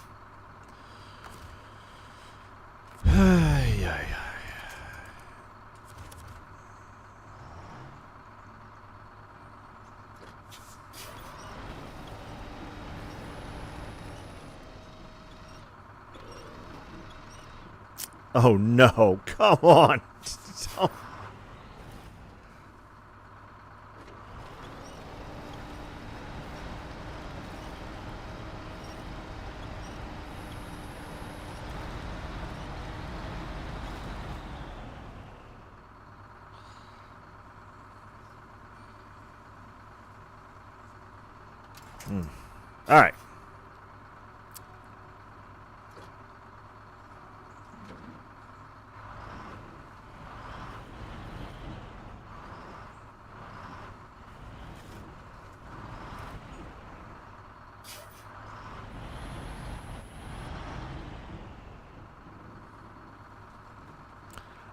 Oh no, come on. All right.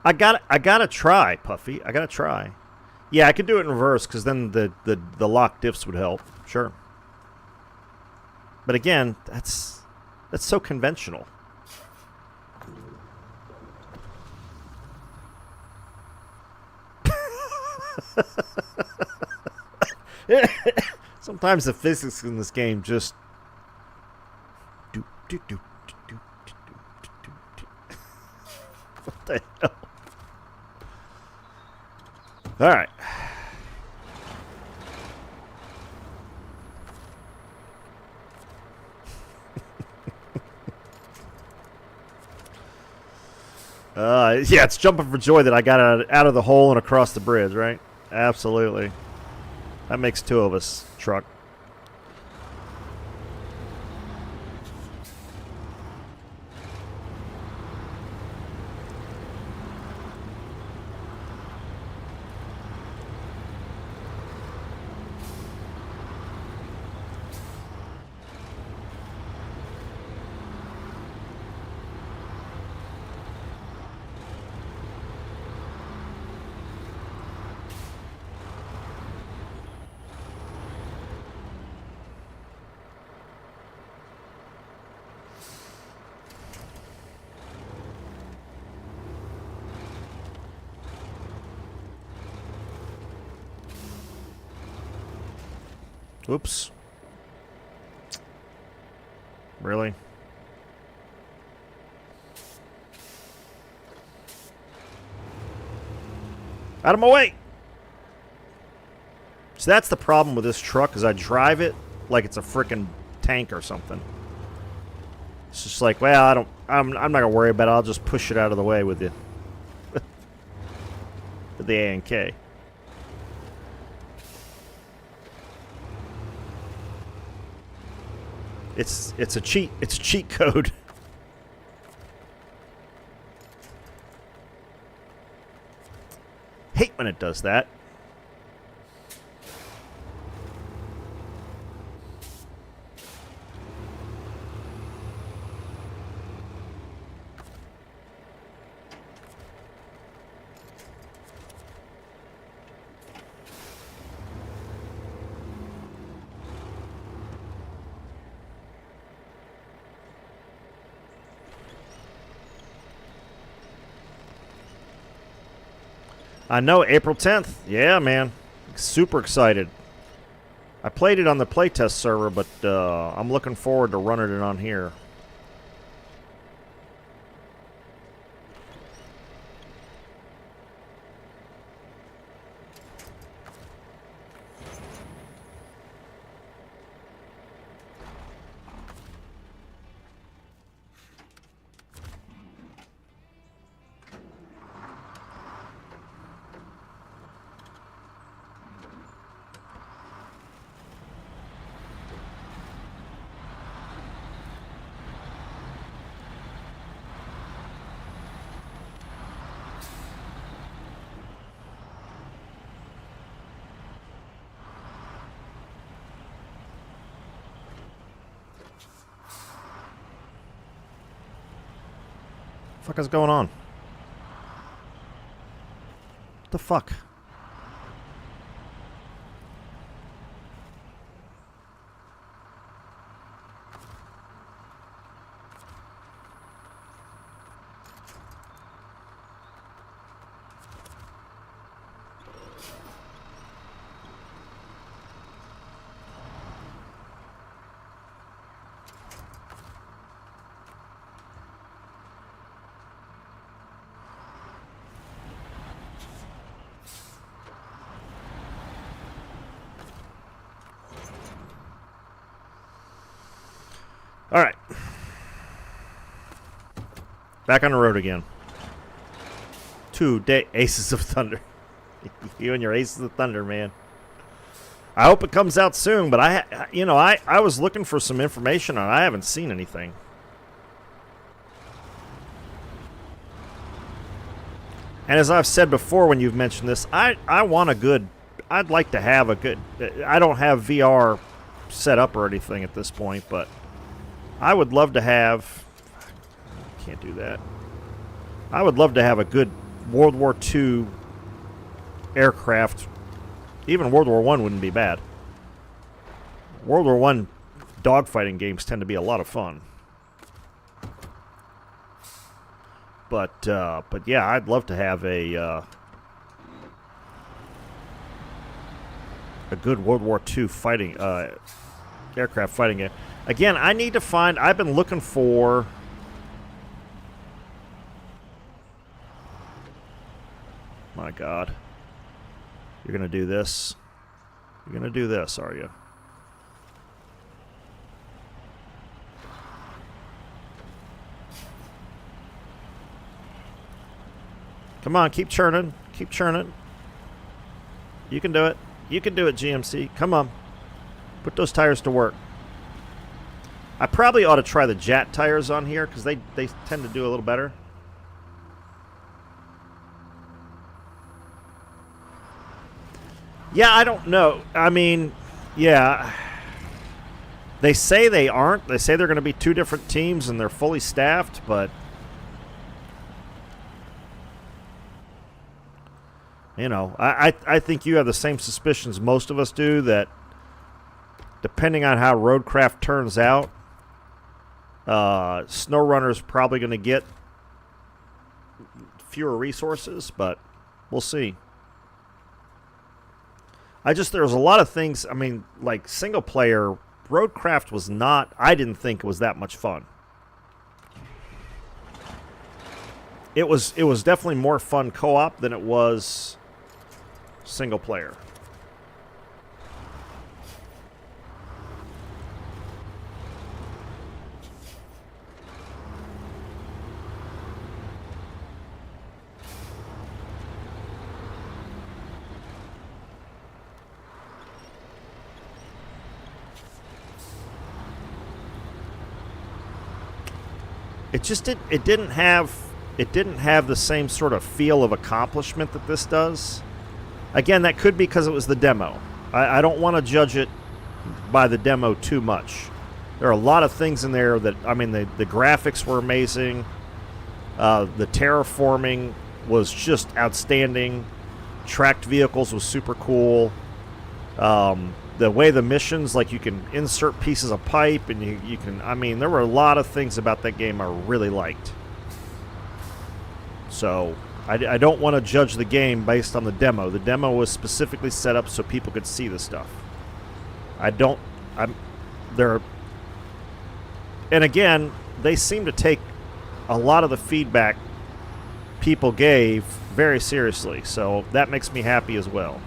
I gotta try, Puffy. I gotta try. Yeah, I could do it in reverse because then the lock diffs would help. Sure. But again, that's so conventional. Sometimes the physics in this game just what the hell? All right. Yeah, it's jumping for joy that I got out of the hole and across the bridge, right? Absolutely. That makes two of us, truck. Oops. Really? Out of my way! So that's the problem with this truck, is I drive it like it's a frickin' tank or something. It's just like, well, I'm not gonna worry about it. I'll just push it out of the way with the with the AMK. It's a cheat code. Hate when it does that. I know, April 10th. Yeah, man. Super excited. I played it on the playtest server, but I'm looking forward to running it on here. What the fuck is going on? What the fuck? All right. Back on the road again. 2 Aces of Thunder. You and your Aces of Thunder, man. I hope it comes out soon, but I was looking for some information on it. I haven't seen anything. And as I've said before when you've mentioned this, I want a good... I'd like to have a good... I don't have VR set up or anything at this point, but I would love to have... Can't do that. I would love to have a good World War II aircraft. Even World War I wouldn't be bad. World War I dogfighting games tend to be a lot of fun. But yeah, I'd love to have a good World War II fighting aircraft fighting game. Again, I need to find. I've been looking for. My God, you're gonna do this. You're gonna do this, are you? Come on, keep churning. Keep churning. You can do it. You can do it, GMC. Come on. Put those tires to work. I probably ought to try the JAT tires on here because they tend to do a little better. Yeah, I don't know. I mean, yeah. They say they aren't. They say they're going to be 2 different teams and they're fully staffed, but... You know, I think you have the same suspicions most of us do, that depending on how Roadcraft turns out, SnowRunner's probably going to get fewer resources, but we'll see. there was a lot of things. I mean, like single player, Roadcraft was not, I didn't think it was that much fun. It was definitely more fun co-op than it was single player. It just it didn't have the same sort of feel of accomplishment that this does. Again, that could be because it was the demo. I don't want to judge it by the demo too much. There are a lot of things in there that, I mean, the graphics were amazing. The terraforming was just outstanding. Tracked vehicles was super cool. The way the missions, like you can insert pieces of pipe and you can, I mean, there were a lot of things about that game I really liked. So I don't want to judge the game based on the demo. The demo was specifically set up so people could see the stuff. And again, they seem to take a lot of the feedback people gave very seriously. So that makes me happy as well.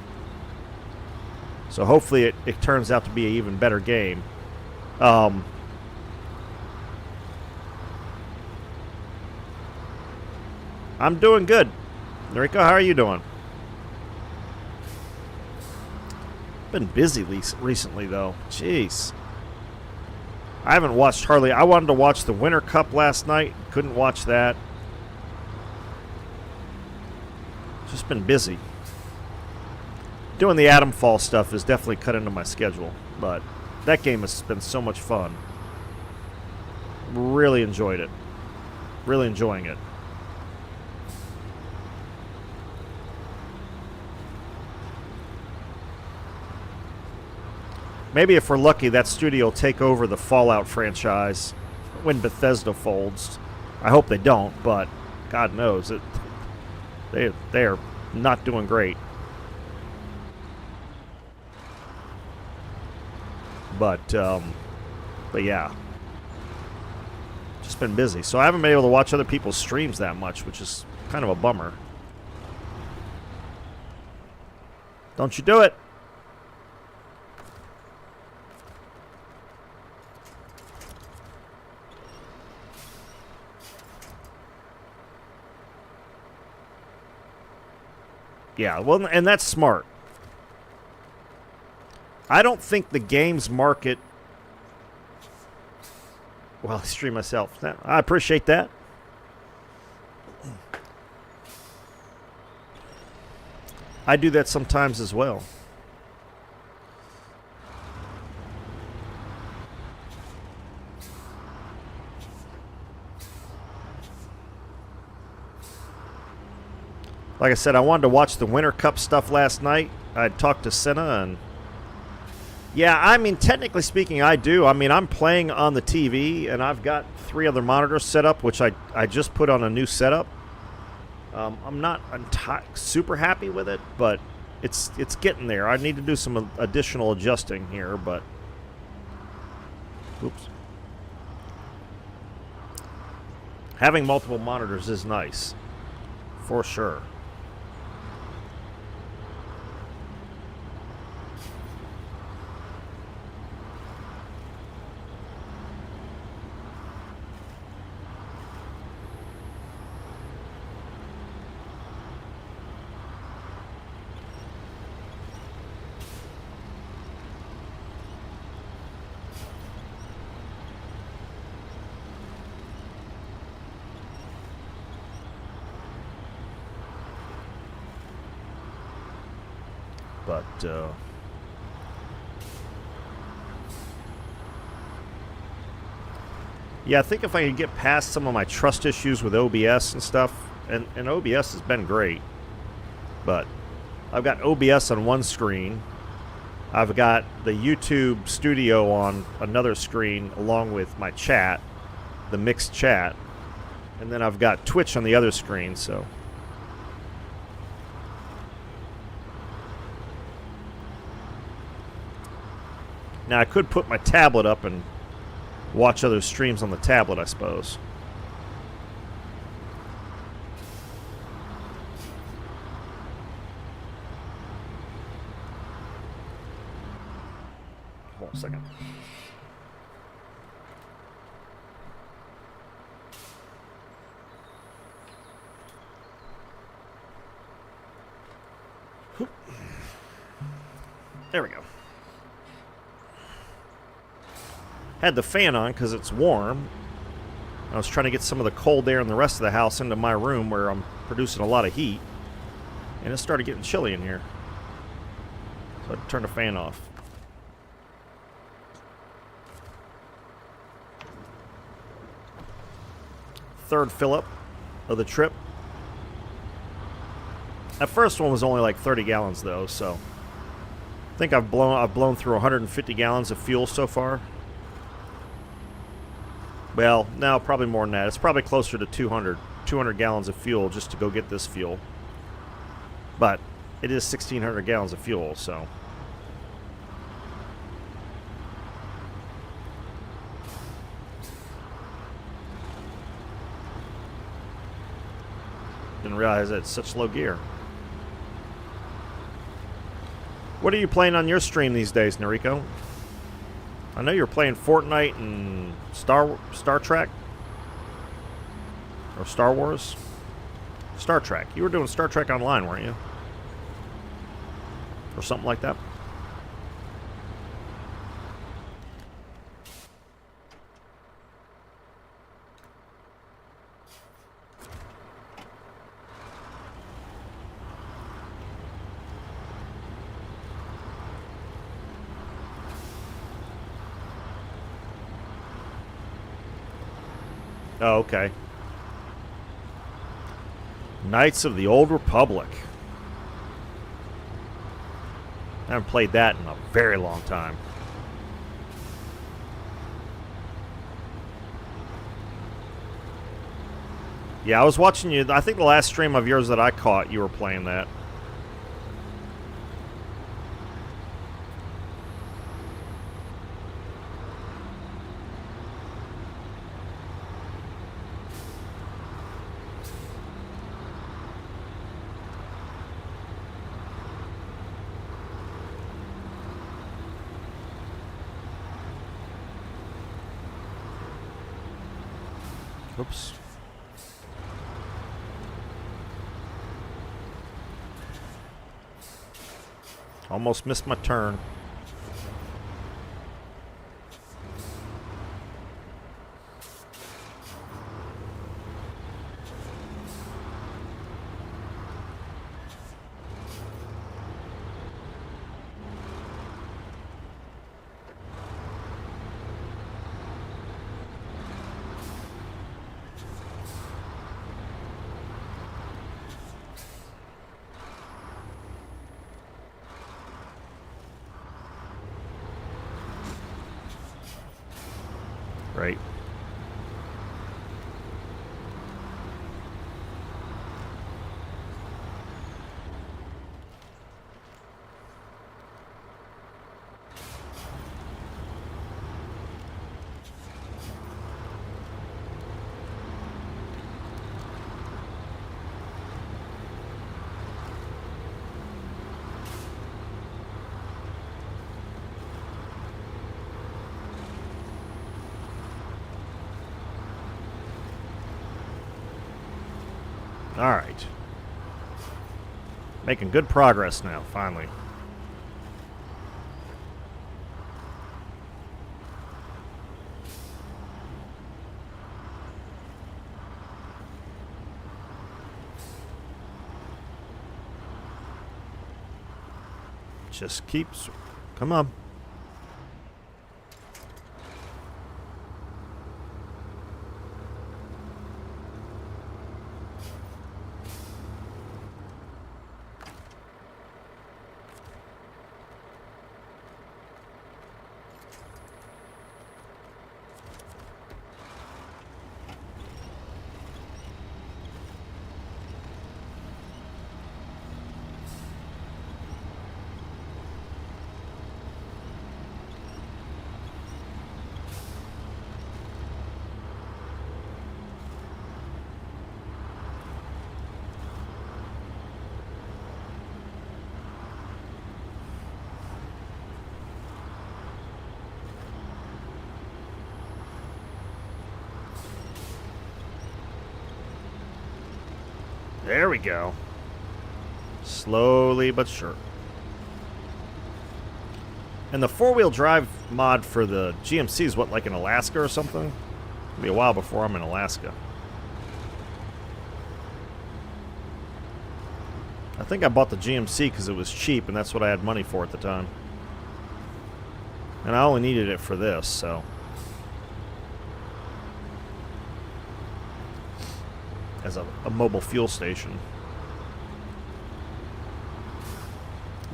So hopefully it turns out to be an even better game. I'm doing good. Noriko, how are you doing? Been busy recently, though. Jeez. I haven't watched hardly. I wanted to watch the Winter Cup last night. Couldn't watch that. Just been busy. Doing the Atom Fall stuff has definitely cut into my schedule, but that game has been so much fun. Really enjoyed it. Really enjoying it. Maybe if we're lucky, that studio will take over the Fallout franchise when Bethesda folds. I hope they don't, but God knows it. They are not doing great. But yeah, just been busy. So I haven't been able to watch other people's streams that much, which is kind of a bummer. Don't you do it. Yeah, well, and that's smart. I don't think the games market... Well, I stream myself. I appreciate that. I do that sometimes as well. Like I said, I wanted to watch the Winter Cup stuff last night. I talked to Senna and... Yeah, I mean, technically speaking, I do. I mean, I'm playing on the TV, and I've got 3 other monitors set up, which I just put on a new setup. I'm not super happy with it, but it's getting there. I need to do some additional adjusting here, but... Oops. Having multiple monitors is nice, for sure. But, yeah, I think if I could get past some of my trust issues with OBS and stuff, and OBS has been great, but I've got OBS on one screen, I've got the YouTube Studio on another screen along with my chat, the mixed chat, and then I've got Twitch on the other screen, so... Now, I could put my tablet up and watch other streams on the tablet, I suppose. Hold on a second. There we go. Had the fan on because it's warm. I was trying to get some of the cold air in the rest of the house into my room where I'm producing a lot of heat. And it started getting chilly in here. So I turned the fan off. Third fill-up of the trip. That first one was only like 30 gallons though, so I think I've blown through 150 gallons of fuel so far. Well, no, probably more than that. It's probably closer to 200 gallons of fuel just to go get this fuel. But it is 1,600 gallons of fuel, so. Didn't realize that it's such low gear. What are you playing on your stream these days, Noriko? I know you're playing Fortnite and Star Trek. Or Star Wars. Star Trek. You were doing Star Trek Online, weren't you? Or something like that. Oh, okay. Knights of the Old Republic. I haven't played that in a very long time. Yeah, I was watching you. I think the last stream of yours that I caught, you were playing that. Oops. Almost missed my turn. Right. All right. Making good progress now, finally. Just keeps... Come on. There we go. Slowly but sure. And the four-wheel drive mod for the GMC is what, like in Alaska or something? It'll be a while before I'm in Alaska. I think I bought the GMC because it was cheap, and that's what I had money for at the time. And I only needed it for this, so. As a mobile fuel station.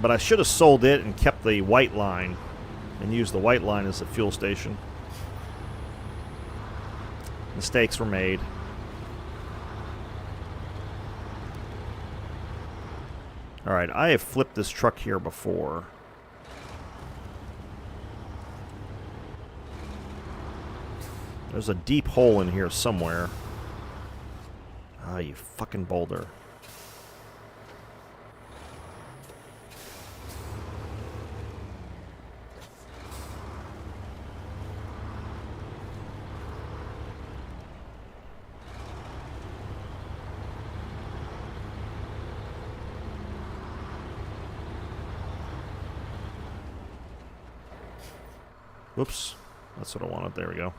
But I should have sold it and kept the white line and used the white line as a fuel station. Mistakes were made. Alright, I have flipped this truck here before. There's a deep hole in here somewhere. Ah, you fucking boulder. Whoops. That's what I wanted. There we go.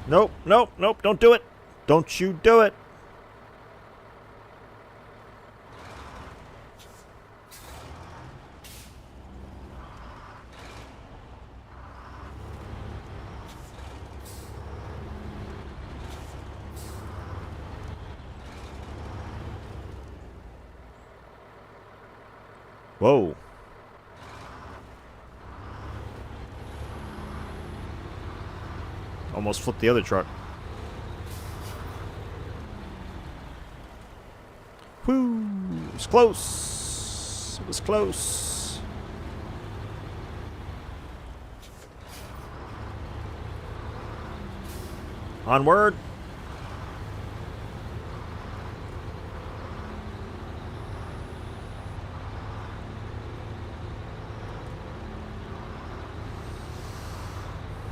Nope, nope, nope, don't do it. Don't you do it. Whoa. Almost flipped the other truck. Whoo! It was close. It was close. Onward.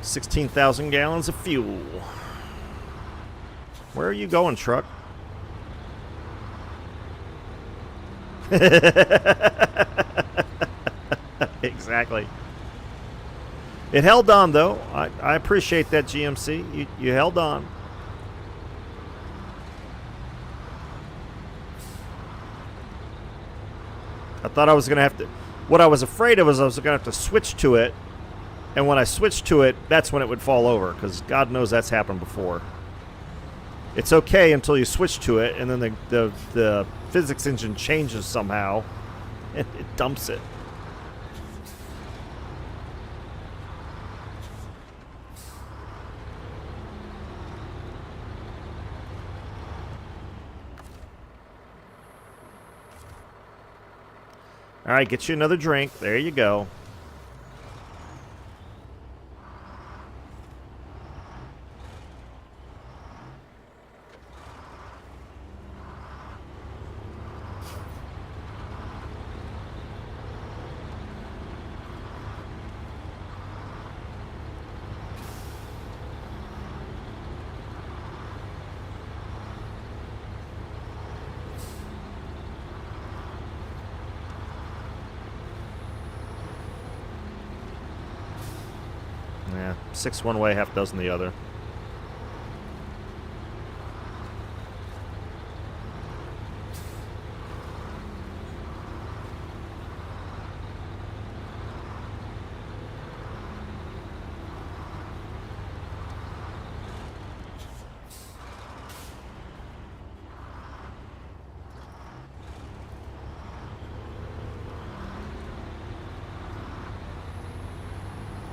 $16,000 gallons of fuel. Where are you going, truck? Exactly. It held on, though. I appreciate that, GMC. You held on. I thought I was going to have to... What I was afraid of was I was going to have to switch to it. And when I switched to it, that's when it would fall over, because God knows that's happened before. It's okay until you switch to it, and then the physics engine changes somehow, and it dumps it. All right, get you another drink. There you go. Yeah, 6 one way, half dozen the other.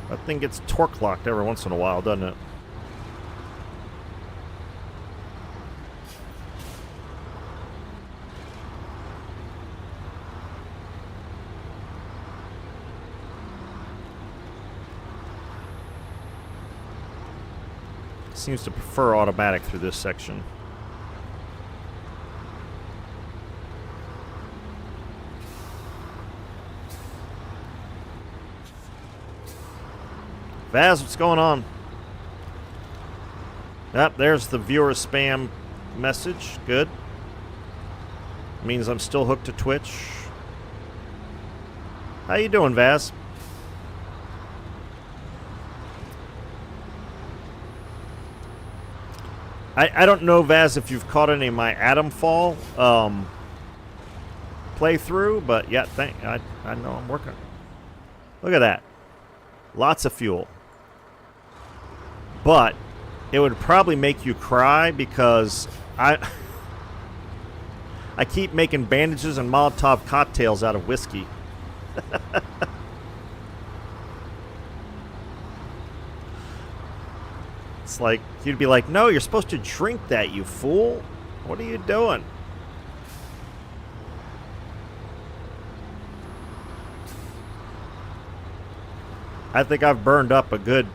That thing gets torque locked every once in a while, doesn't it? Seems to prefer automatic through this section. Vaz, what's going on? Yep, there's the viewer spam message. Good. Means I'm still hooked to Twitch. How you doing, Vaz? I don't know, Vaz, if you've caught any of my Atomfall playthrough, but yeah, I know I'm working. Look at that. Lots of fuel. But it would probably make you cry because I keep making bandages and Molotov cocktails out of whiskey. It's like, you'd be like, no, you're supposed to drink that, you fool. What are you doing? I think I've burned up a good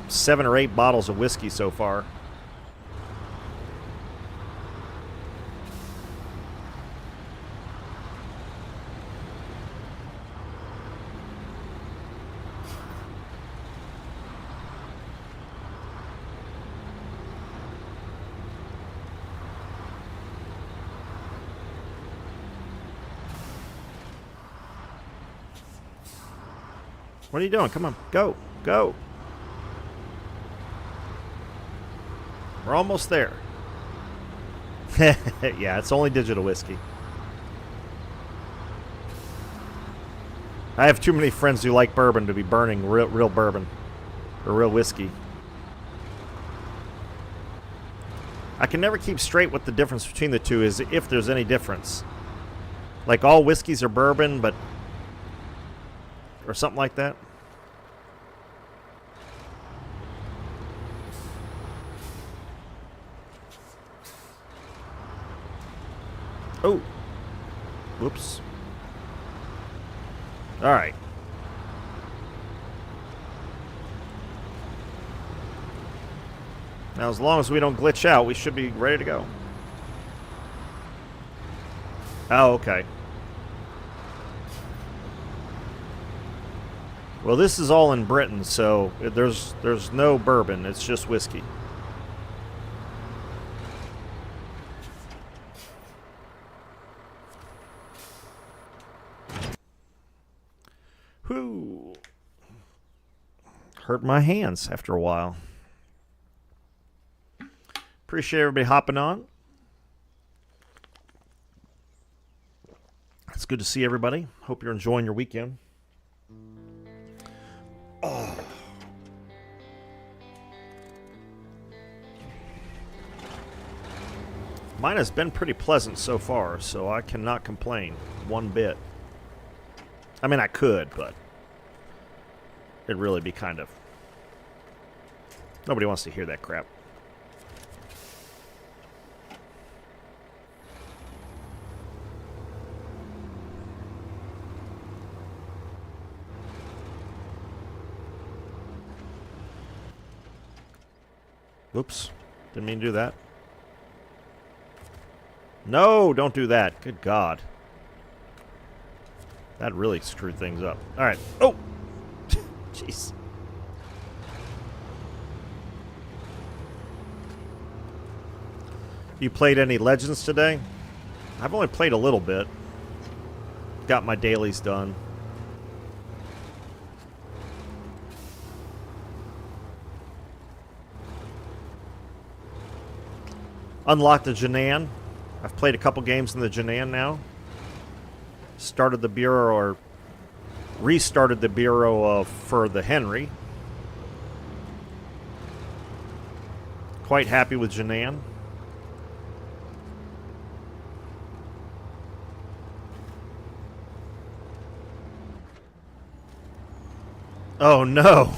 7 or 8 bottles of whiskey so far. What are you doing? Come on. Go. Go. We're almost there. Yeah, it's only digital whiskey. I have too many friends who like bourbon to be burning real bourbon. Or real whiskey. I can never keep straight what the difference between the two is, if there's any difference. Like, all whiskeys are bourbon, but... or something like that. Oh. Whoops. All right. Now, as long as we don't glitch out, we should be ready to go. Oh, okay. Well, this is all in Britain, so there's no bourbon. It's just whiskey. Whew. Hurt my hands after a while. Appreciate everybody hopping on. It's good to see everybody. Hope you're enjoying your weekend. Oh. Mine has been pretty pleasant so far, so I cannot complain one bit. I mean, I could, but it'd really be kind of... nobody wants to hear that crap. Oops. Didn't mean to do that. No, don't do that. Good God. That really screwed things up. All right. Oh! Jeez. You played any Legends today? I've only played a little bit. Got my dailies done. Unlocked the Jinan. I've played a couple games in the Jinan now. Started the bureau, or restarted the bureau for the Henry. Quite happy with Jinan. Oh no.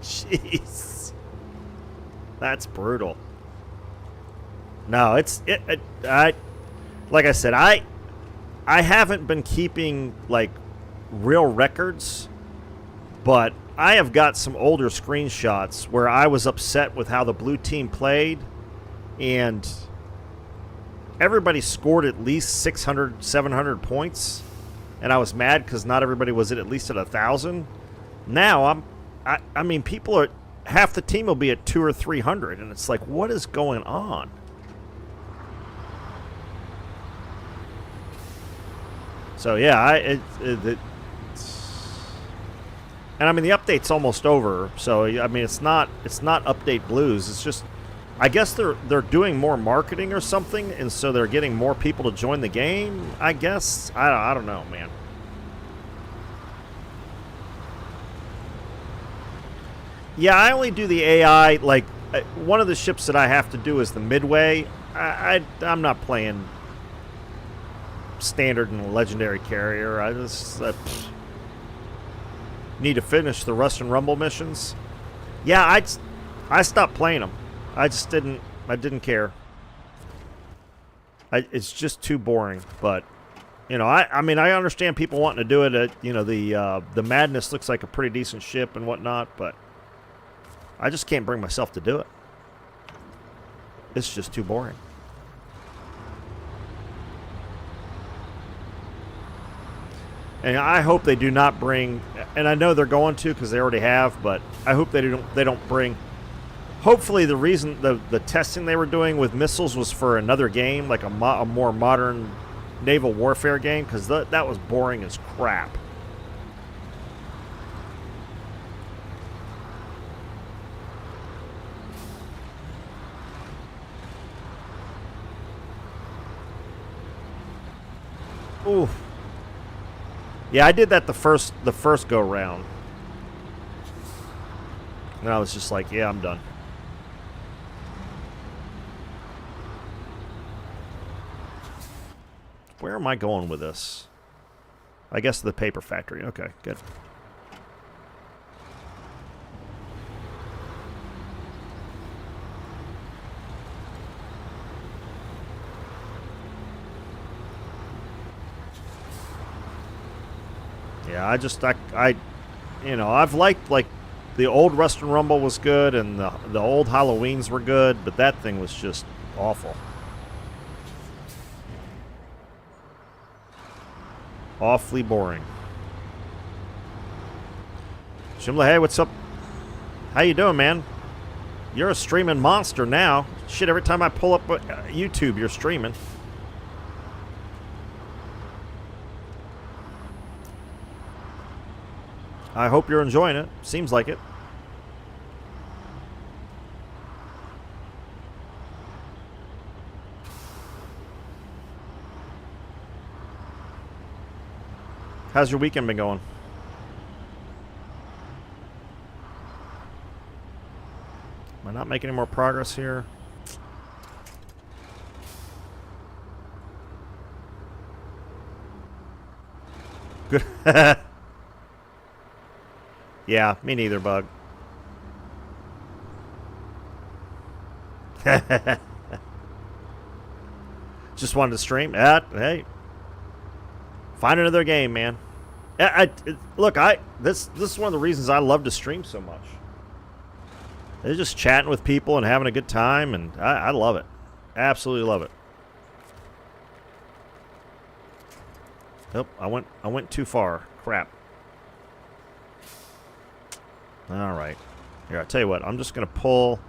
Jeez. That's brutal. No, like I said, I haven't been keeping like real records, but I have got some older screenshots where I was upset with how the blue team played, and everybody scored at least 600, 700 points, and I was mad because not everybody was at least at 1,000. Now I mean, people are, half the team will be at 200 or 300, and it's like, what is going on? So yeah, and I mean the update's almost over. So I mean it's not update blues. It's just, I guess they're doing more marketing or something, and so they're getting more people to join the game. I guess I don't know, man. Yeah, I only do the AI. Like one of the ships that I have to do is the Midway. I'm not playing standard and legendary carrier. I just need to finish the Rust and Rumble missions. Yeah, I stopped playing them. I just didn't. I didn't care. It's just too boring. But you know, I mean, I understand people wanting to do it. You know, the Madness looks like a pretty decent ship and whatnot, but I just can't bring myself to do it. It's just too boring. And I hope they do not bring, and I know they're going to because they already have, but I hope they don't bring. Hopefully the reason the testing they were doing with missiles was for another game, like a more modern naval warfare game, because that was boring as crap. Ooh. Yeah, I did that the first go round. And I was just like, yeah, I'm done. Where am I going with this? I guess the paper factory. Okay, good. Yeah, I you know, I've liked, like, the old Rust and Rumble was good, and the old Halloweens were good, but that thing was just awful. Awfully boring. Shimla, hey, what's up? How you doing, man? You're a streaming monster now. Shit, every time I pull up YouTube, you're streaming. I hope you're enjoying it. Seems like it. How's your weekend been going? Am I not making any more progress here? Good. Yeah, me neither, Bug. Just wanted to stream. Hey, find another game, man. Look, this is one of the reasons I love to stream so much. They're just chatting with people and having a good time, and I love it. Absolutely love it. Oh, I went too far. Crap. All right. Here, I'll tell you what. I'm just going to pull...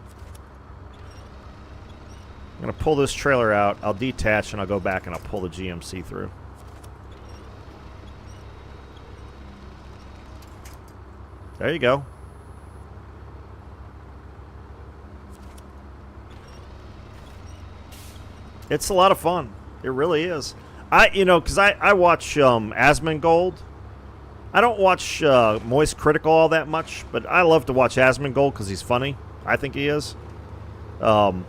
I'm going to pull this trailer out. I'll detach, and I'll go back, and I'll pull the GMC through. There you go. It's a lot of fun. It really is. You know, because I watch Asmongold. I don't watch Moist Critical all that much, but I love to watch Asmongold because he's funny. I think he is. And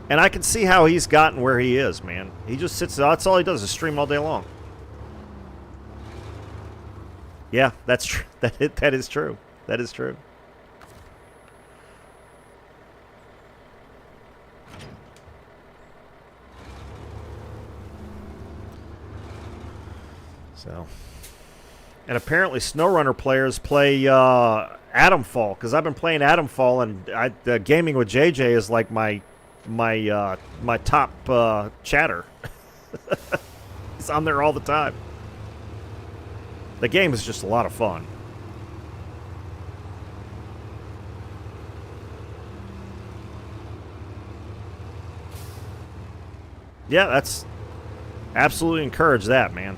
I can see how he's gotten where he is, man. He just sits there. That's all he does is stream all day long. Yeah, that's true. That is true. That is true. So... And apparently SnowRunner players play Atomfall, because I've been playing Atomfall, and gaming with JJ is like my top chatter. I'm there all the time. The game is just a lot of fun. Yeah, that's absolutely encourage that, man.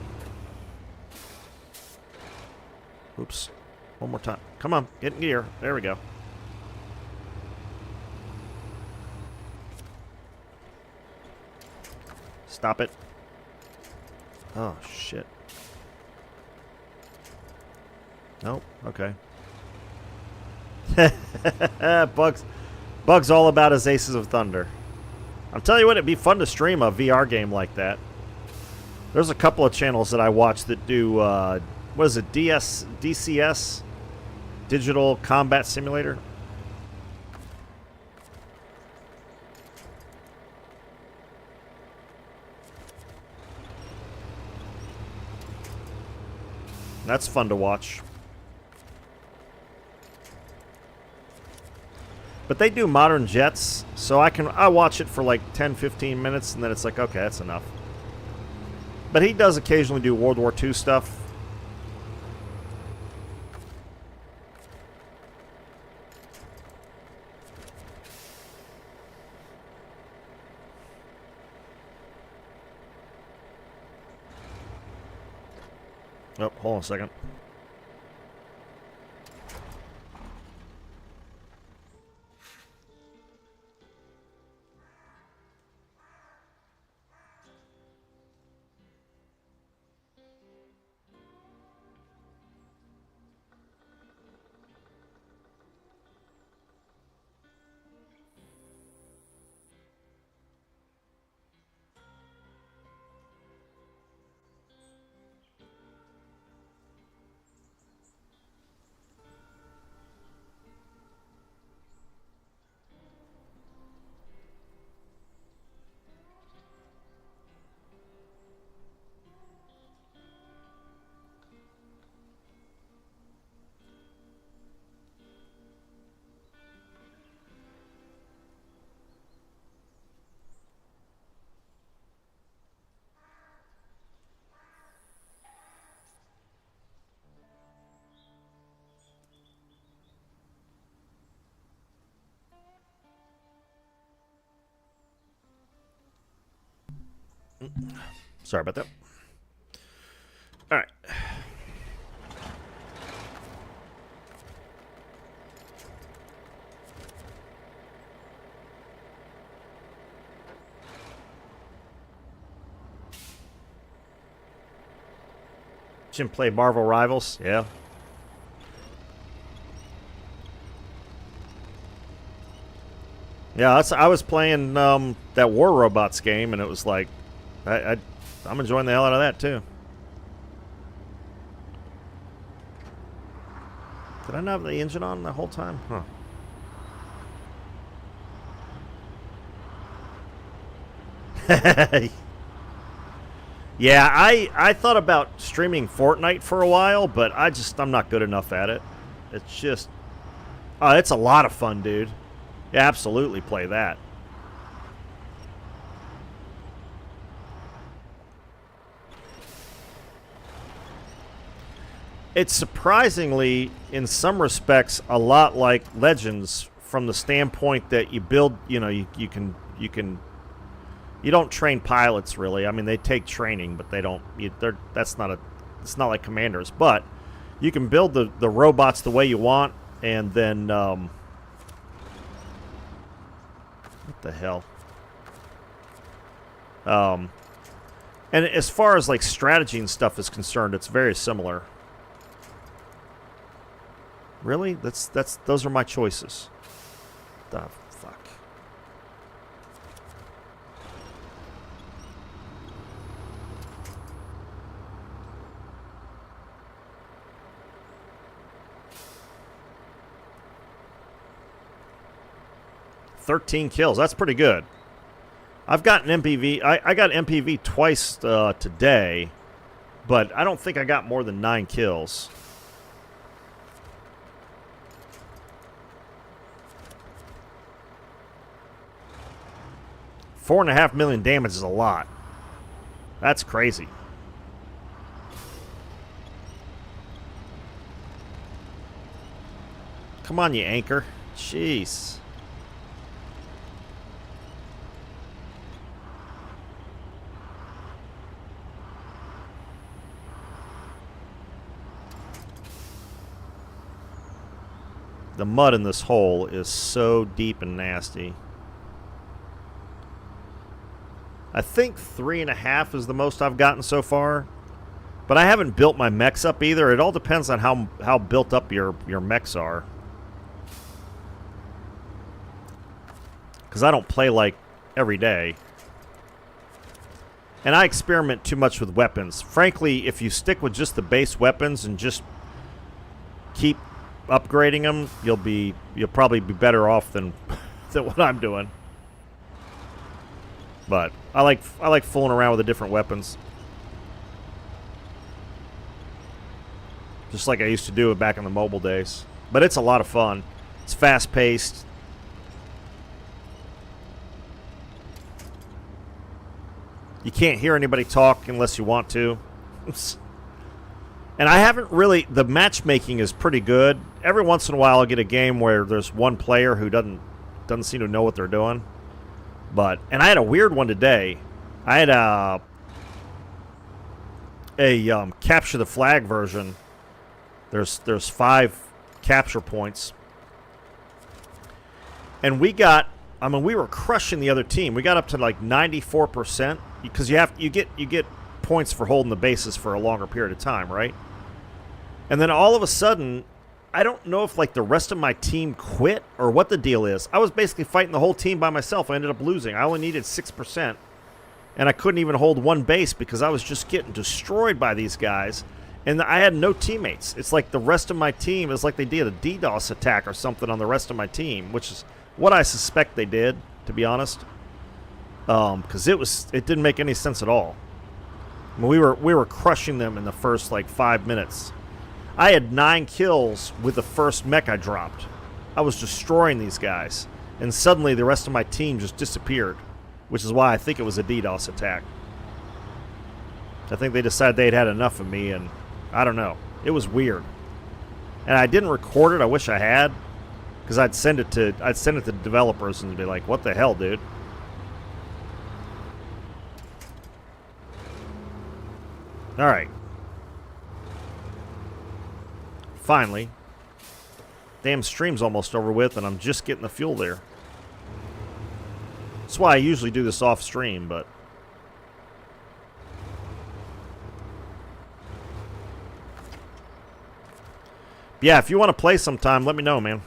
Oops. One more time. Come on, get in gear. There we go. Stop it. Oh, shit. Nope. Okay. Bug's all about his Aces of Thunder. I'm telling you what, it'd be fun to stream a VR game like that. There's a couple of channels that I watch that do, what is it, DCS? Digital Combat Simulator? That's fun to watch. But they do modern jets, so I watch it for like 10-15 minutes, and then it's like, okay, that's enough. But he does occasionally do World War II stuff. Oh, hold on a second. Sorry about that. All right. Jim play Marvel Rivals? Yeah. Yeah, I was playing that War Robots game, and it was like, I'm enjoying the hell out of that, too. Did I not have the engine on the whole time? Huh. Yeah, I thought about streaming Fortnite for a while, but I'm not good enough at it. It's just, oh, it's a lot of fun, dude. Yeah, absolutely play that. It's surprisingly, in some respects, a lot like Legends from the standpoint that you build, you know, you don't train pilots really. I mean, they take training, but they don't. It's not like Commanders. But you can build the robots the way you want, and then what the hell? And as far as like strategy and stuff is concerned, it's very similar. Really? Those are my choices. The fuck. "13 kills. That's pretty good. I've gotten MPV. I got MPV twice today, but I don't think I got more than 9 kills. $4.5 million damage is a lot. That's crazy. Come on, you anchor. Jeez. The mud in this hole is so deep and nasty. I think 3.5 is the most I've gotten so far. But I haven't built my mechs up either. It all depends on how built up your mechs are. Because I don't play like every day. And I experiment too much with weapons. Frankly, if you stick with just the base weapons and just keep upgrading them, you'll probably be better off than what I'm doing. But I like fooling around with the different weapons. Just like I used to do it back in the mobile days. But it's a lot of fun. It's fast-paced. You can't hear anybody talk unless you want to. And I haven't really... The matchmaking is pretty good. Every once in a while I'll get a game where there's one player who doesn't seem to know what they're doing. And I had a weird one today. I had a capture the flag version. There's 5 capture points. And we were crushing the other team. We got up to like 94% because you get points for holding the bases for a longer period of time, right? And then all of a sudden, I don't know if like the rest of my team quit or what the deal is. I was basically fighting the whole team by myself. I ended up losing. I only needed 6%. And I couldn't even hold one base because I was just getting destroyed by these guys. And I had no teammates. It's like the rest of my team is like they did a DDoS attack or something on the rest of my team, which is what I suspect they did, to be honest. Because it didn't make any sense at all. I mean, we were crushing them in the first like 5 minutes. I had 9 kills with the first mech I dropped. I was destroying these guys, and suddenly the rest of my team just disappeared, which is why I think it was a DDoS attack. I think they decided they'd had enough of me, and I don't know. It was weird. And I didn't record it. I wish I had, because I'd send it to developers and be like, "What the hell, dude?" All right. Finally. Damn stream's almost over with, and I'm just getting the fuel there. That's why I usually do this off stream, but yeah, if you want to play sometime, let me know, man.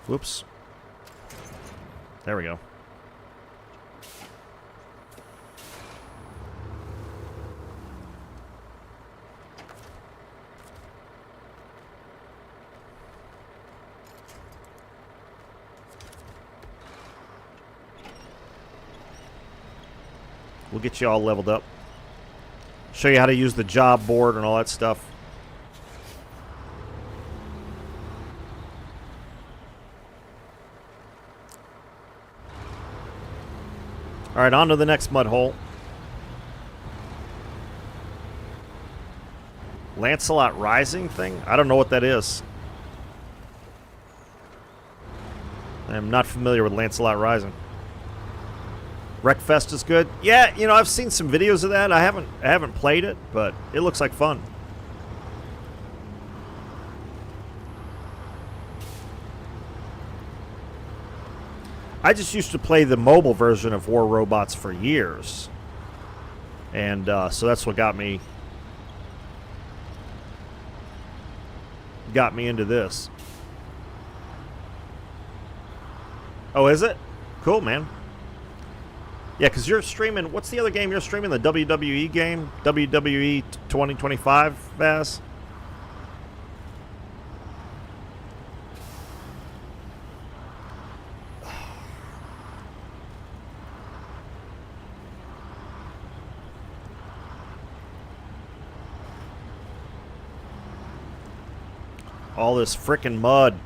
Whoops. There we go. We'll get you all leveled up. Show you how to use the job board and all that stuff. All right, on to the next mud hole. Lancelot Rising thing? I don't know what that is. I am not familiar with Lancelot Rising. Wreckfest is good. Yeah, you know, I've seen some videos of that. I haven't played it, but it looks like fun. I just used to play the mobile version of War Robots for years. And so that's what got me into this. Oh, is it? Cool, man. Yeah, because you're streaming... What's the other game you're streaming? The WWE game? WWE 2025, Vaz? All this frickin' mud.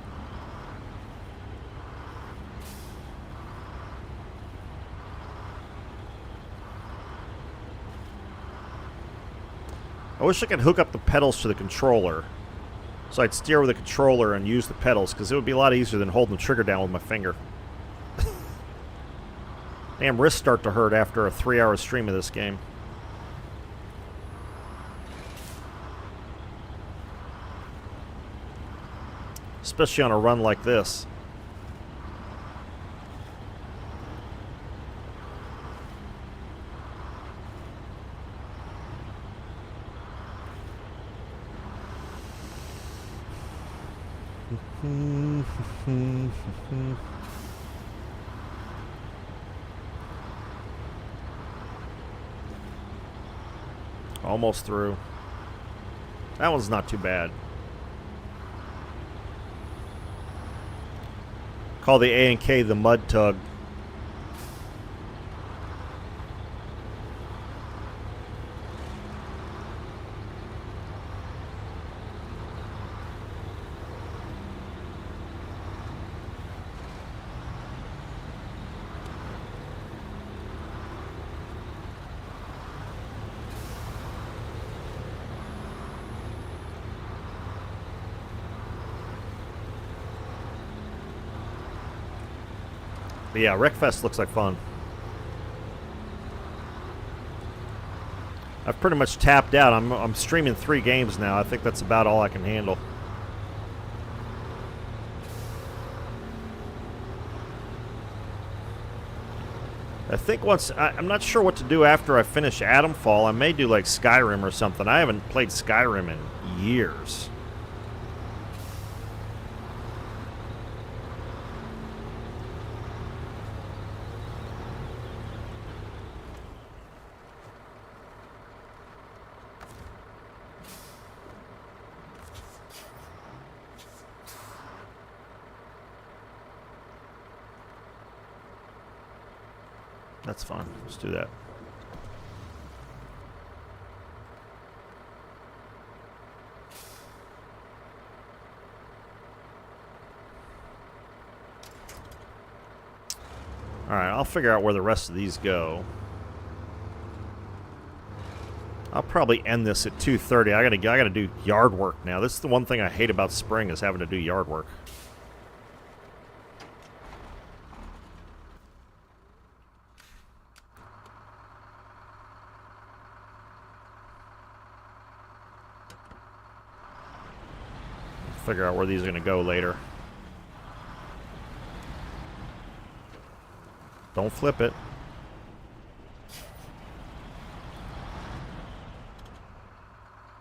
I wish I could hook up the pedals to the controller, so I'd steer with the controller and use the pedals, because it would be a lot easier than holding the trigger down with my finger. Damn, wrists start to hurt after a 3-hour stream of this game. especially on a run like this. Almost through. That one's not too bad. Call the A&K the Mud Tug. But yeah, Wreckfest looks like fun. I've pretty much tapped out. I'm streaming 3 games now. I think that's about all I can handle. I think once... I'm not sure what to do after I finish Atomfall. I may do like Skyrim or something. I haven't played Skyrim in years. That's fine. Let's do that. Alright, I'll figure out where the rest of these go. I'll probably end this at 2:30. I gotta do yard work now. This is the one thing I hate about spring, is having to do yard work. Figure out where these are going to go later. Don't flip it.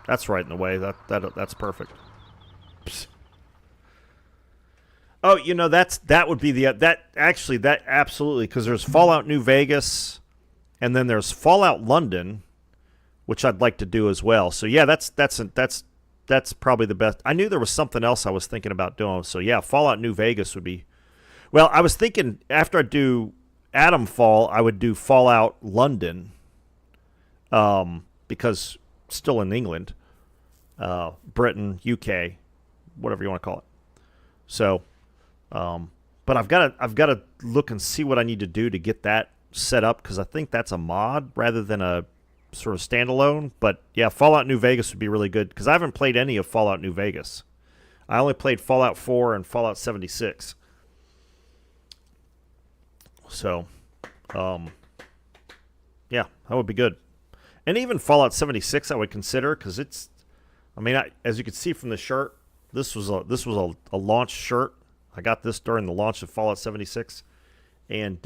That's right in the way. That's perfect. Psst. Oh, you know, that would be the that absolutely, because there's Fallout New Vegas, and then there's Fallout London, which I'd like to do as well. So yeah, that's probably the best. I knew there was something else I was thinking about doing. So yeah, Fallout New Vegas would be... Well, I was thinking after I do Atomfall, I would do Fallout London, because still in England, Britain, UK, whatever you want to call it. So, but I've got to look and see what I need to do to get that set up, because I think that's a mod rather than a sort of standalone. But yeah, Fallout New Vegas would be really good, because I haven't played any of Fallout New Vegas. I only played Fallout 4 and Fallout 76. So, yeah, that would be good. And even Fallout 76 I would consider, because it's, I mean, as you can see from the shirt, this was a launch shirt. I got this during the launch of Fallout 76. And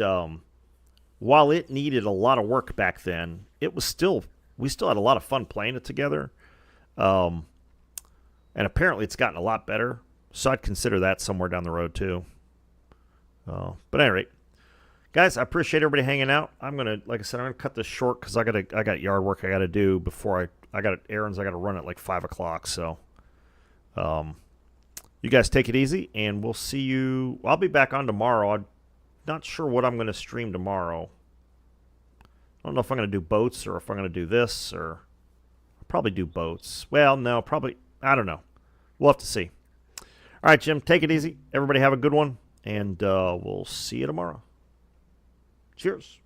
while it needed a lot of work back then, we still had a lot of fun playing it together. And apparently it's gotten a lot better. So I'd consider that somewhere down the road too. But at any rate, guys, I appreciate everybody hanging out. Like I said, I'm gonna cut this short because I got yard work I gotta do before I got errands I gotta run at like 5 o'clock. So, you guys take it easy, and we'll see you. I'll be back on tomorrow. I'm not sure what I'm gonna stream tomorrow. I don't know if I'm gonna do boats or if I'm gonna do this, or I'll probably do boats. Well, no, probably. I don't know. We'll have to see. All right, Jim, take it easy. Everybody have a good one, and we'll see you tomorrow. Cheers.